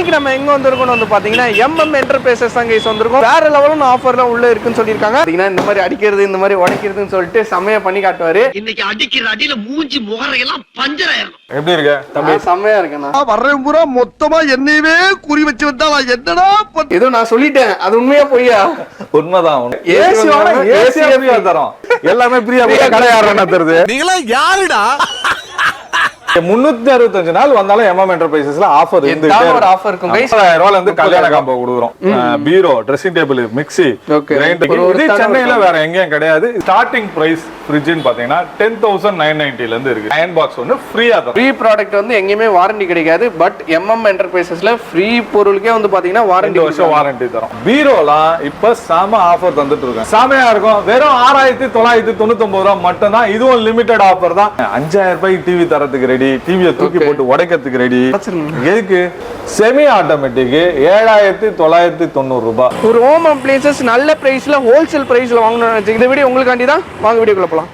இன்னைக்கு நம்ம எங்க வந்திருக்கோம் வந்து பாத்தீங்கன்னா MM என்டர்பிரைசஸ் தான் கைஸ் வந்திருக்கோம். வேற லெவலான ஆஃபர்லாம் உள்ள இருக்குன்னு சொல்லிருக்காங்க. பாத்தீங்கன்னா இந்த மாதிரி அடிக்கிறது இந்த மாதிரி உடைக்கிறதுன்னு சொல்லிட்டு செமையா பண்ணி காட்டுவாரு. இன்னைக்கு அடிக்கிற அடியில மூஞ்சி முகரையெல்லாம் பஞ்சர் ஆயிரும். எப்படி இருக்க தம்பி? செமையா இருக்கேன். வர்றேன் பூரா மொத்தமா என்னையவே குறி வச்சு வந்தா என்னடா ஏதோ நான் சொல்லிட்டேன், அது உண்மையா பொய்யா? உண்மைதான். ஏசி ஃப்ரீயா தரோம், எல்லாமே ஃப்ரீயா கடை யாருன்னா தருது. நீங்களா யாருடா? 365 நாள் வந்தாலும் MM என்டர்பிரைசஸ்ல ஆஃபர் ஒரு ஆஃபர் இருக்கும் கைஸ். 1000 ரூபாயில இருந்து கல்யாண காம்போ கொடுக்குறோம். பீரோ, ட்ரெஸ்ஸிங் டேபிள், மிக்ஸி, கிரைண்டர் இது சென்னையில வேற எங்கேயும் கிடையாது. ஸ்டார்டிங் பிரைஸ் ஃப்ரிட்ஜ்னு பாத்தீங்கன்னா 10,990 ல இருந்து இருக்கு. அயன் பாக்ஸ் வந்து ஃப்ரீயா தரும். ஃப்ரீ ப்ராடக்ட் வந்து எங்கேயுமே வாரண்டி கிடைக்காது. பட் MM என்டர்பிரைசஸ்ல ஃப்ரீ பொருளுக்கே வந்து பாத்தீங்கன்னா வாரண்டி 2 வருஷம் வாரண்டி தரும். பீரோலாம் இப்ப சாம ஆஃபர் தந்துட்டு இருக்காங்க. சாமையா இருக்கும். வெறும் 6,999 ரூபாய் மட்டும் தான். இதுவும் லிமிடெட் ஆஃபர் தான். 5000 ரூபாய்க்கு டிவி தரதுக்கு ரெடி, டிவியை தூக்கி போட்டு உடைக்கிறதுக்கு ரெடி. எதுக்கு? செமி ஆட்டோமேட்டிக் 7,990 ரூபாய். ஒரு ஹோம் அப்ளையன்சஸ் நல்ல பிரைஸ்ல ஹோல்சேல் பிரைஸ்ல வாங்கணும்னு இந்த வீடியோ உங்களுக்காண்டி தான். வாங்க வீடியோக்குள்ள போலாம்.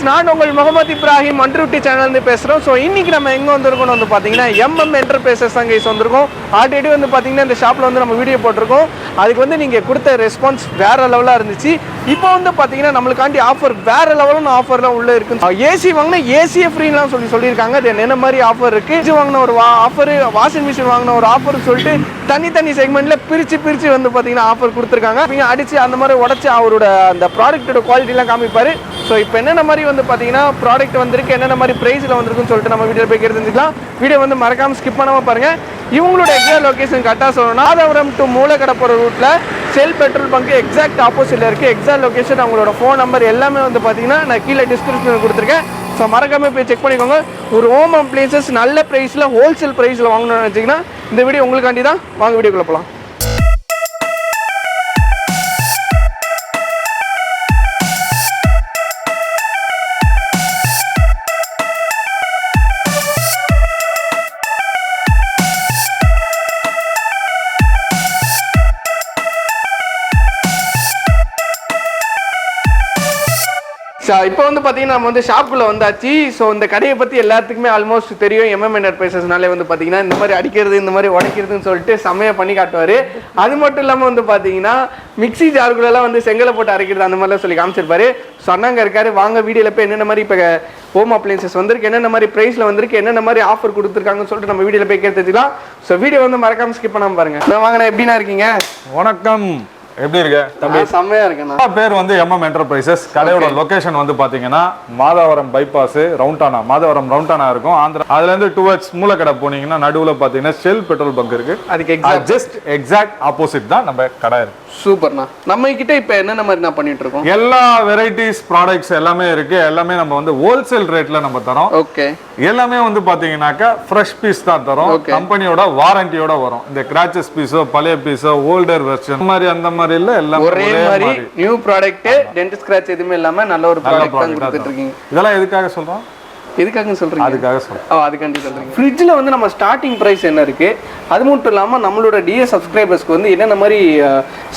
நான் உங்கள் முகமது இப்ராஹிம் URUTTI சேனல் இருந்து பேசுறோம். ஸோ இன்னைக்கு நம்ம எங்க வந்திருக்கோம் வந்து பாத்தீங்கன்னா MM என்டர்பிரைசஸ் தான் கைஸ் வந்திருக்கோம். ஆல்ரெடி வந்து பாத்தீங்கன்னா இந்த ஷாப்ல வந்து நம்ம வீடியோ போட்டிருக்கோம். அதுக்கு வந்து நீங்க கொடுத்த ரெஸ்பான்ஸ் வேற லெவலா இருந்துச்சு. இப்போ வந்து பாத்தீங்கன்னா நம்மளுக்காண்டி ஆஃபர் வேற லெவலான ஆஃபர்லாம் உள்ள இருக்கு. ஏசி வாங்கினா ஏசியே ஃப்ரீலாம் சொல்லியிருக்காங்க. அது என்ன மாதிரி ஆஃபர் இருக்கு, ஏசி வாங்கின ஒரு ஆஃபர், வாஷிங் மிஷின் வாங்கின ஒரு ஆஃபர் சொல்லிட்டு தனி செக்மெண்ட்ல பிரிச்சு வந்து பாத்தீங்கன்னா ஆஃபர் கொடுத்துருக்காங்க. நீங்க அடிச்சு அந்த மாதிரி உடச்சு அவரோட அந்த ப்ராடக்ட்டோட குவாலிட்டி எல்லாம் காமிப்பாரு. ஸோ இப்போ என்னென்ன மாதிரி வந்து பார்த்தீங்கன்னா ப்ராடக்ட் வந்திருக்கு, என்னென்ன மாதிரி ப்ரைஸில் வந்திருக்குன்னு சொல்லிட்டு நம்ம வீடியோ போய் தெரிஞ்சுக்கலாம். வீடியோ வந்து மறக்காமல் ஸ்கிப் பண்ணாமல் பாருங்கள். இவங்களோட எக்ஸாக்ட் லொக்கேஷன் கரெக்டாக சொல்லணும்னா மாதவரம் டு மூலக்கடை போகிற ரூட்டில் ஷெல் பெட்ரோல் பங்க் எக்ஸாக்ட் ஆப்போசிட்டில் இருக்குது. எக்ஸாக்ட் லொக்கேஷன், அவங்களோட ஃபோன் நம்பர் எல்லாமே வந்து பார்த்தீங்கன்னா நான் கீழே டிஸ்கிரிப்ஷனில் கொடுத்துருக்கேன். ஸோ மறக்காமல் போய் செக் பண்ணிக்கோங்க. ஒரு ஹோம் அப்ளையன்சஸ் நல்ல ப்ரைஸில் ஹோல்சேல் ப்ரைஸில் வாங்கணும்னு நினச்சிங்கன்னா இந்த வீடியோ உங்களுக்காண்டி தான். வாங்க வீடியோக்குள்ளே போகலாம். இப்போ வந்து பார்த்தீங்கன்னா நம்ம வந்து ஷாப்புக்குள்ளே வந்தாச்சு. ஸோ இந்த கடையை பற்றி எல்லாத்துக்குமே ஆல்மோஸ்ட் தெரியும். MM என்டர்பிரைசஸ்னாலே வந்து பார்த்தீங்கன்னா இந்த மாதிரி அடிக்கிறது இந்த மாதிரி உடைக்கிறதுன்னு சொல்லிட்டு செம்மையாக பண்ணி காட்டுவார். அது மட்டும் இல்லாமல் வந்து பார்த்தீங்கன்னா மிக்சி ஜார்குள்ளெல்லாம் வந்து செங்கலை போட்டு அரைக்கிறது அந்த மாதிரிலாம் சொல்லி காமிச்சிருப்பாரு. ஸோ அண்ணாங்க இருக்காரு. வாங்க வீடியோவில் போய் என்னென்ன மாதிரி இப்போ ஹோம் அப்ளையன்சஸ் வந்திருக்கு, என்னென்ன மாதிரி ப்ரைஸில் வந்திருக்கு, என்னென்ன மாதிரி ஆஃபர் கொடுத்துருக்காங்கன்னு சொல்லிட்டு நம்ம வீடியோவில் போய் கேட்டுக்கலாம். ஸோ வீடியோ வந்து மறக்காமல் ஸ்கிப் பண்ணாமல் பாருங்க. வாங்கண்ணா, எப்படின்னா இருக்கீங்க? வணக்கம், எப்படி இருக்க தம்பி? செம்மையா இருக்கேன். பேர் வந்து MM என்டர்பிரைசஸ். கடையோட லொகேஷன் வந்து பாத்தீங்கன்னா மாதவரம் பைபாஸ் ரவுண்டானா, மாதவரம் ரவுண்டானா இருக்கும் ஆந்திரா. அதுல இருந்து டுவர்ட்ஸ் மூலக்கடை போனீங்கன்னா நடுவுல பாத்தீங்கன்னா ஷெல் பெட்ரோல் பங்க் இருக்கு. அதுக்கு எக்ஸாக்ட் ஆப்போசிட் தான் நம்ம கடை இருக்கு. சூப்பர்ண்ணா. நம்ம கிட்ட இப்ப என்னென்ன மாதிரி நான் பண்ணிட்டு இருக்கோம்? எல்லா வெரைட்டிஸ் ப்ராடக்ட்ஸ் எல்லாமே இருக்கு. எல்லாமே நம்ம வந்து ஹோல்சேல் ரேட்ல நம்ம தரோம். ஓகே. எல்லாமே வந்து பாத்தீங்கன்னாக்கா ஃப்ரெஷ் பீஸ் தான் தரோம். கம்பெனியோட வாரண்டியோட வரும். இந்த கிராச்சஸ் பீஸோ பழைய பீஸோ ஓல்டர் வெர்ஷன் மாதிரி அந்த மாதிரி இல்ல, எல்லாம் ஒரே மாதிரி நியூ ப்ராடக்ட், டென்ட் ஸ்கிராட்ச் எதுவுமே இல்லாம நல்ல ஒரு ப்ராடக்ட் தான் கொடுத்துட்டு இருக்கீங்க. இதெல்லாம் எதுக்காக சொல்றோம்? எதுக்காக சொல்றீங்க? அதுக்காக சொல்றேன். அதுக்காண்டி சொல்றீங்க. ஃப்ரிட்ஜ்ல வந்து நம்ம ஸ்டார்டிங் பிரைஸ் என்ன இருக்கு, அது மட்டும் இல்லாம நம்மளோட டிஎஸ் சப்ஸ்கிரைபர்ஸ்க்கு வந்து என்னென்ன மாதிரி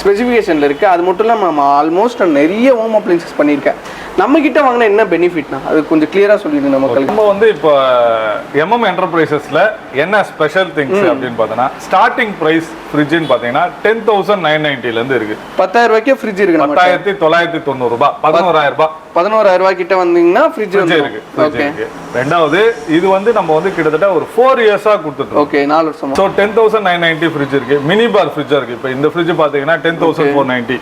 ஸ்பெசிஃபிகேஷன்ல இருக்கு, அது மட்டும் இல்லாம நம்ம ஆல்மோஸ்ட் நிறைய ஹோம் அப்ளையன்சஸ் பண்ணியிருக்கேன். நம்ம கிட்ட வாங்கினா என்ன பெனிஃபிட்னா அது கொஞ்சம் கிளியரா சொல்லிடுங்க மக்களுக்கு. நம்ம வந்து இப்போ MM என்டர்பிரைசஸ்ல என்ன ஸ்பெஷல் திங்ஸ் அப்படின்னு பார்த்தோன்னா ஸ்டார்டிங் பிரைஸ் ஃப்ரிட்ஜ்னு பார்த்தீங்கன்னா 10,990 ல இருந்து இருக்கு. 10,000 ரூபாய்க்கு ஃப்ரிட்ஜ் இருக்கு. 10,990 ரூபாய், 11,000 ரூபாய். 11,000 ரூபாய் கிட்ட வந்தீங்கன்னா ஃப்ரிட்ஜ் இருக்கு. ஓகே. ரெண்டாவது இது வந்து நம்ம வந்து கிட்டத்தட்ட ஒரு 4 இயர்ஸா கொடுத்துட்டோம். ஓகே, 4 வருஷமா. சோ 10,990 ஃப்ரிட்ஜ் இருக்கு. மினி பார் ஃப்ரிட்ஜ் இருக்கு. இப்போ இந்த ஃப்ரிட்ஜ் பாத்தீங்கன்னா 10,490,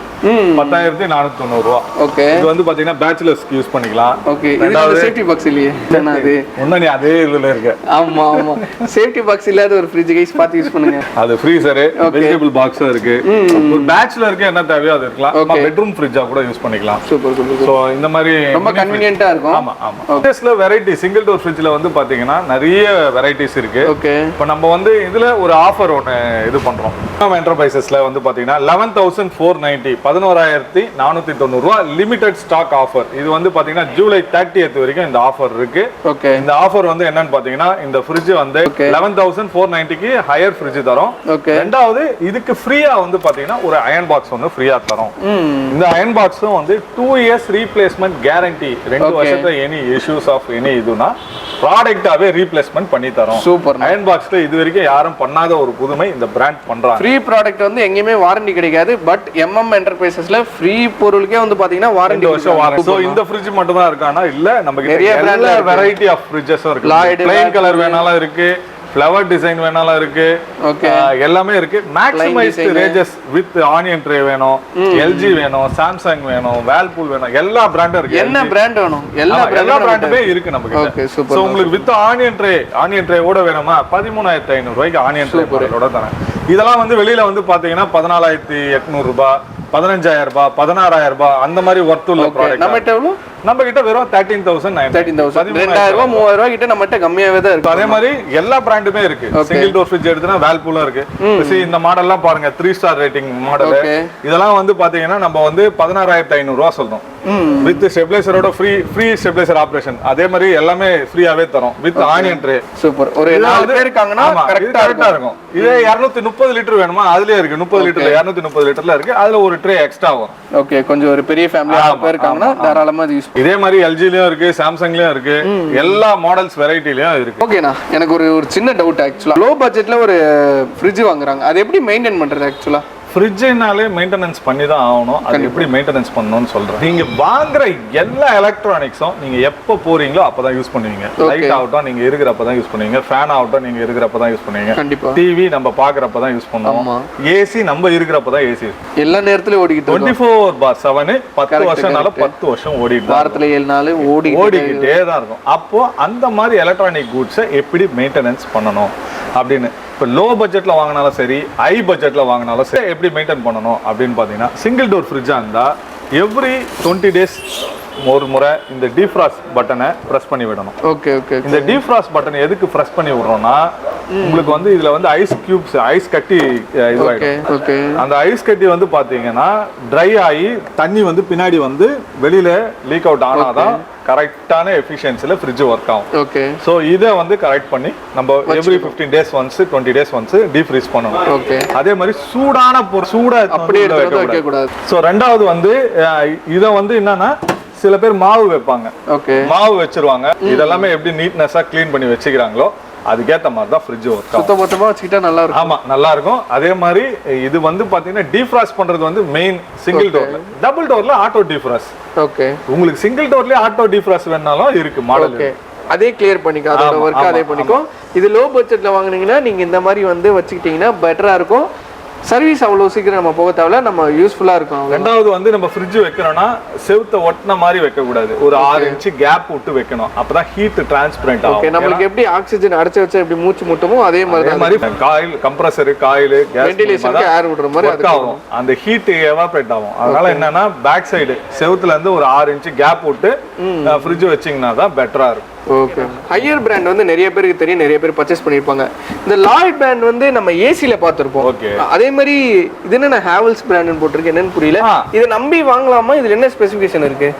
10,490 ரூபாய். ஓகே. இது வந்து பாத்தீங்கன்னா பேச்சுலர்ஸ்க்கு யூஸ் பண்ணிக்கலாம். ஓகே. இது சேஃப்டி பாக்ஸ் இல்லையே என்ன அது? ஒண்ணே அதே இதுல இருக்கு. ஆமா ஆமா, சேஃப்டி பாக்ஸ் இல்லாத ஒரு ஃப்ரிட்ஜ் கைஸ் பார்த்து யூஸ் பண்ணுங்க. அது ஃப்ரீசர், வெஜிடபிள் பாக்ஸ் இருக்கு. ஒரு பேச்சுலருக்கு என்ன தேவையோ அது இருக்கலாம். பெட்ரூம் ஃப்ரிட்ஜா கூட யூஸ் பண்ணிக்கலாம். Super super. சோ இந்த மாதிரி ரொம்ப கன்வீனியன்ட்டா இருக்கும். ஆமா ஆமா. இதுல வெரைட்டி சிங்கிள் டோர் ஃப்ரிட்ஜ்ல வந்து பாத்தீங்கன்னா நிறைய வெரைட்டிஸ் இருக்கு. ஓகே. இப்போ நம்ம வந்து இதுல ஒரு ஆஃபர் ஒன்னு இது பண்றோம். நம்ம என்டர்பிரைசஸ்ல வந்து பாத்தீங்கன்னா 11,490, 11,490 ரூபாய் லிமிடெட் ஸ்டாக் ஆஃபர். இது வந்து பாத்தீங்கன்னா ஜூலை 30th வரைக்கும் இந்த ஆஃபர் இருக்கு. ஓகே. இந்த ஆஃபர் வந்து என்னன்னு பாத்தீங்கன்னா இந்த ஃப்ரிட்ஜ் வந்து 11,490க்கு ஹையர் ஃப்ரிட்ஜ் தரோம். ஓகே. ரெண்டாவது இதுக்கு ஃப்ரீயா வந்து பாத்தீங்கன்னா ஒரு அயன் பாக்ஸ் வந்து ஃப்ரீயா தரோம். இந்த அயன் பாக்ஸும் வந்து 2 years ரீப்ளேஸ்மெண்ட் கேரண்டி. 2 வருஷத்துல எனி இஷ்யூஸ் ஆஃப் எனி இதுனா ப்ராடக்டாவே ரீப்ளேஸ்மெண்ட் பண்ணி தரோம். சூப்பர். அயன் பாக்ஸ்ல இது வரைக்கும் யாரும் பண்ணாத ஒரு புதுமை இந்த பிராண்ட் பண்றாங்க. ஃப்ரீ ப்ராடக்ட் வந்து எங்கேயுமே வாரண்டி கிடைக்காது. பட் என்டர்பிரைசஸ்ல ஃப்ரீ பொருளுக்கே வந்து பாத்தீங்கன்னா வாரண்டி வருஷம் வாரண்டி. சோ இந்த ஃப்ரிட்ஜ் மட்டும் தான் இருக்கானா இல்ல நம்ம கிட்ட எல்லா வெரைட்டி ஆஃப் ஃப்ரிட்ஜஸும் இருக்கு. பிளைன் கலர் வேணாலும் இருக்கு, ஃப்ளவர் டிசைன் வேணாலும் இருக்கு. ஓகே. எல்லாமே இருக்கு. மேக்ஸிமைஸ்ட் ரேஞ்சஸ் வித் ஆனியன் ட்ரே வேணும், LG வேணும், சாம்சங் வேணும், வேல்பூல் வேணும், எல்லா பிராண்டும் இருக்கு. என்ன பிராண்ட் வேணும்? எல்லா பிராண்டுமே இருக்கு நமக்கு. Okay super. சோ உங்களுக்கு வித் ஆனியன் ட்ரே ஓட வேணுமா 13,500 ரூபாய்க்கு ஆனியன் ட்ரே ஓட தரேன். இதெல்லாம் வந்து வெளியில வந்து பாத்தீங்கன்னா 14,800 ரூபாய், 15,000 ரூபாய், 16,000 ரூபாய் அந்த மாதிரி ஒர்த் உள்ள ப்ராடக்ட். நம்ம கிட்ட வெறும் 13,900 2,000 ரூபாய் 3,000 ரூபாய் கிட்ட நம்ம கிட்ட கம்மியாவே தான் இருக்கு. அதே மாதிரி எல்லா பிராண்டுமே இருக்கு. சிங்கிள் டோர் ஃப்ரிட்ஜ் எடுத்தா வேல்பூலும் இருக்கு. இந்த மாடல்லாம் பாருங்க 3 ஸ்டார் ரேட்டிங் மாடல். இதெல்லாம் வந்து பாத்தீங்கன்னா நம்ம வந்து 16,500 ரூபாய் சொல்றோம். வித் ஸ்டெபிலைசரோட ஃப்ரீ ஸ்டெபிலைசர் ஆபரேஷன். அதே மாதிரி எல்லாமே ஃப்ரீயாவே தரோம் வித் ஆனியன் ட்ரே. சூப்பர். ஒரு 4 பேர் இருக்காங்கன்னா கரெக்ட்டா இருக்கும். இதே 230 லிட்டர் வேணுமா அதுலயே இருக்கு. 30 லிட்டர்ல 230 லிட்டர்ல இருக்கு. அதுல ஒரு ட்ரே எக்ஸ்ட்ரா வரும். ஓகே. கொஞ்சம் ஒரு பெரிய ஃபேமிலி 6 பேர் இருக்காங்கன்னா தாராளமா யூஸ். இதே மாதிரி LGலயும் இருக்கு, சாம்சங்லயும் இருக்கு, எல்லா மாடல்ஸ் வெரைட்டிலயும் இருக்கு. ஓகேண்ணா, எனக்கு ஒரு சின்ன டவுட். ஆக்சுவலா லோ பட்ஜெட்ல ஒரு ஃப்ரிட்ஜ் வாங்குறாங்க, அது எப்படி மெயின்டைன் பண்றது? ஆக்சுவலா ஃப்ரிட்ஜ்னாலே மெயின்டெனன்ஸ் பண்ணி தான் ஆகணும். அது எப்படி மெயின்டெனன்ஸ் பண்ணணும்னு சொல்றேன். நீங்க வாங்குற எல்லா எலக்ட்ரானிக்ஸும் நீங்க எப்போ போறீங்களோ அப்பதான் யூஸ் பண்ணுவீங்க. லைட் ஆகட்டும் நீங்க இருக்கிறப்ப தான் யூஸ் பண்ணுவீங்க, ஃபேன் ஆகட்டும் நீங்க இருக்கிறப்ப தான் யூஸ் பண்ணுவீங்க, கண்டிப்பா டிவி நம்ம பாக்குறப்ப தான் யூஸ் பண்ணுவோம், ஏசி நம்ம இருக்கிறப்ப தான் ஏசி எல்லா நேரத்துலயும் ஓடிக்கிட்டு 24/7 10 வருஷம்னால 10 வருஷம் ஓடிட்டு வாரத்துல 7 நாள் ஓடிக்கிட்டே தான் இருக்கும். அப்போ அந்த மாதிரி எலக்ட்ரானிக் குட்ஸை எப்படி மெயின்டெனன்ஸ் பண்ணணும் அப்படின்னு இப்போ லோ பட்ஜெட்ல வாங்கினாலும் சரி, ஹை பட்ஜெட்ல வாங்கினாலும் சரி எப்படி மெயின்டைன் பண்ணணும் அப்படின்னு பார்த்தீங்கன்னா சிங்கிள் டோர் ஃப்ரிட்ஜாக இருந்தால் எவ்ரி 20 days ஒரு முறை இந்த டீஃப்ராஸ்ட் பட்டனை ப்ரெஸ் பண்ணி விடணும். Okay okay. இந்த டீஃப்ராஸ்ட் பட்டன் எதுக்கு ப்ரெஸ் பண்ணி விடுறோம்னா உங்களுக்கு வந்து இதுல வந்து ஐஸ் கியூப்ஸ், ஐஸ் கட்டி இதுவாயிடும். அந்த ஐஸ் கட்டி வந்து பாத்தீங்கன்னா ட்ரை ஆகி தண்ணி வந்து பின்னாடி வந்து வெளியில லீக் அவுட் ஆனாதான் கரெக்டான எஃபிஷியன்சில ஃப்ரிட்ஜ் ஒர்க் ஆகும். ஓகே. சோ இதை வந்து கரெக்ட் பண்ணி நம்ம every 15 days once 20 days once defreeze பண்ணணும். ஓகே. அதே மாதிரி சூடான சூடா அப்படியே வைக்க கூடாது. சோ ரெண்டாவது வந்து இதை வந்து என்னன்னா சில பேர் மாவு வைப்பாங்க. ஓகே. மாவு வச்சிருவாங்க. இதெல்லாமே எப்படி நீட்னஸா க்ளீன் பண்ணி வச்சுக்கிறாங்களோ அதுக்கேற்ற மாதிரி தான் ஃப்ரிட்ஜ் ஒர்க் ஆகும். சுத்தமா வச்சுக்கிட்டா நல்லா இருக்கும். ஆமா நல்லா இருக்கும். அதே மாதிரி இது வந்து பாத்தீங்கன்னா டீஃப்ராஸ்ட் பண்றது வந்து மெயின் சிங்கிள் டோர்ல. டபுள் டோர்ல ஆட்டோ டீஃப்ராஸ்ட். ஓகே. உங்களுக்கு சிங்கிள் டோர்லயே ஆட்டோ டீஃப்ராஸ்ட் வேணாலும் இருக்கு மாடல். ஓகே. அதே கிளியர் பண்ணிக்கோ, அதோட வர்க் அதே பண்ணிக்கோ. இது லோ பட்ஜெட்ல வாங்குனீங்கன்னா நீங்க இந்த மாதிரி வந்து வச்சுக்கிட்டீங்கன்னா பெட்டரா இருக்கும். சர்வீஸ் அவ்வளோ சீக்கிரம் நம்ம போக தேவையில்ல, நம்ம யூஸ்ஃபுல்லா இருக்கும். ரெண்டாவது வந்து நம்ம ஃப்ரிட்ஜ் வைக்கிறோம்னா செவுத்த ஒட்டின மாதிரி வைக்கக்கூடாது, ஒரு 6 இன்ச் கேப் விட்டு வைக்கணும். அப்பதான் ஹீட் டிரான்ஸ்பரண்ட் ஆகும். ஓகே. நம்மளுக்கு எப்படி ஆக்சிஜன் அடைச்சு வச்சா எப்படி மூச்சு முட்டுமோ அதே மாதிரி காயில் கம்ப்ரஸர் காயில் வென்டிலேஷனுக்கு ஏர் விடுற மாதிரி ஒர்க் ஆகும். அந்த ஹீட் எவாபரேட் ஆகும். அதனால என்னன்னா பேக் சைடு செவுத்துல இருந்து ஒரு 6 இன்ச் கேப் விட்டு ஃப்ரிட்ஜ் வச்சீங்கன்னா தான் பெட்டரா இருக்கும். ஓகே. ஹையர் பிராண்ட் வந்து நிறைய பேருக்கு தெரியும், நிறைய பேர் பர்ச்சேஸ் பண்ணிருப்பாங்க. இந்த லாய்ட் பிராண்ட் வந்து நம்ம ஏசில பார்த்திருப்போம். ஓகே. அதே மாதிரி இது என்ன ஹேவல்ஸ் பிராண்ட்னு போட்டுருக்கு, என்னன்னு புரியல. இதை நம்பி வாங்கலாமா? இதுல என்ன ஸ்பெசிஃபிகேஷன் இருக்கு?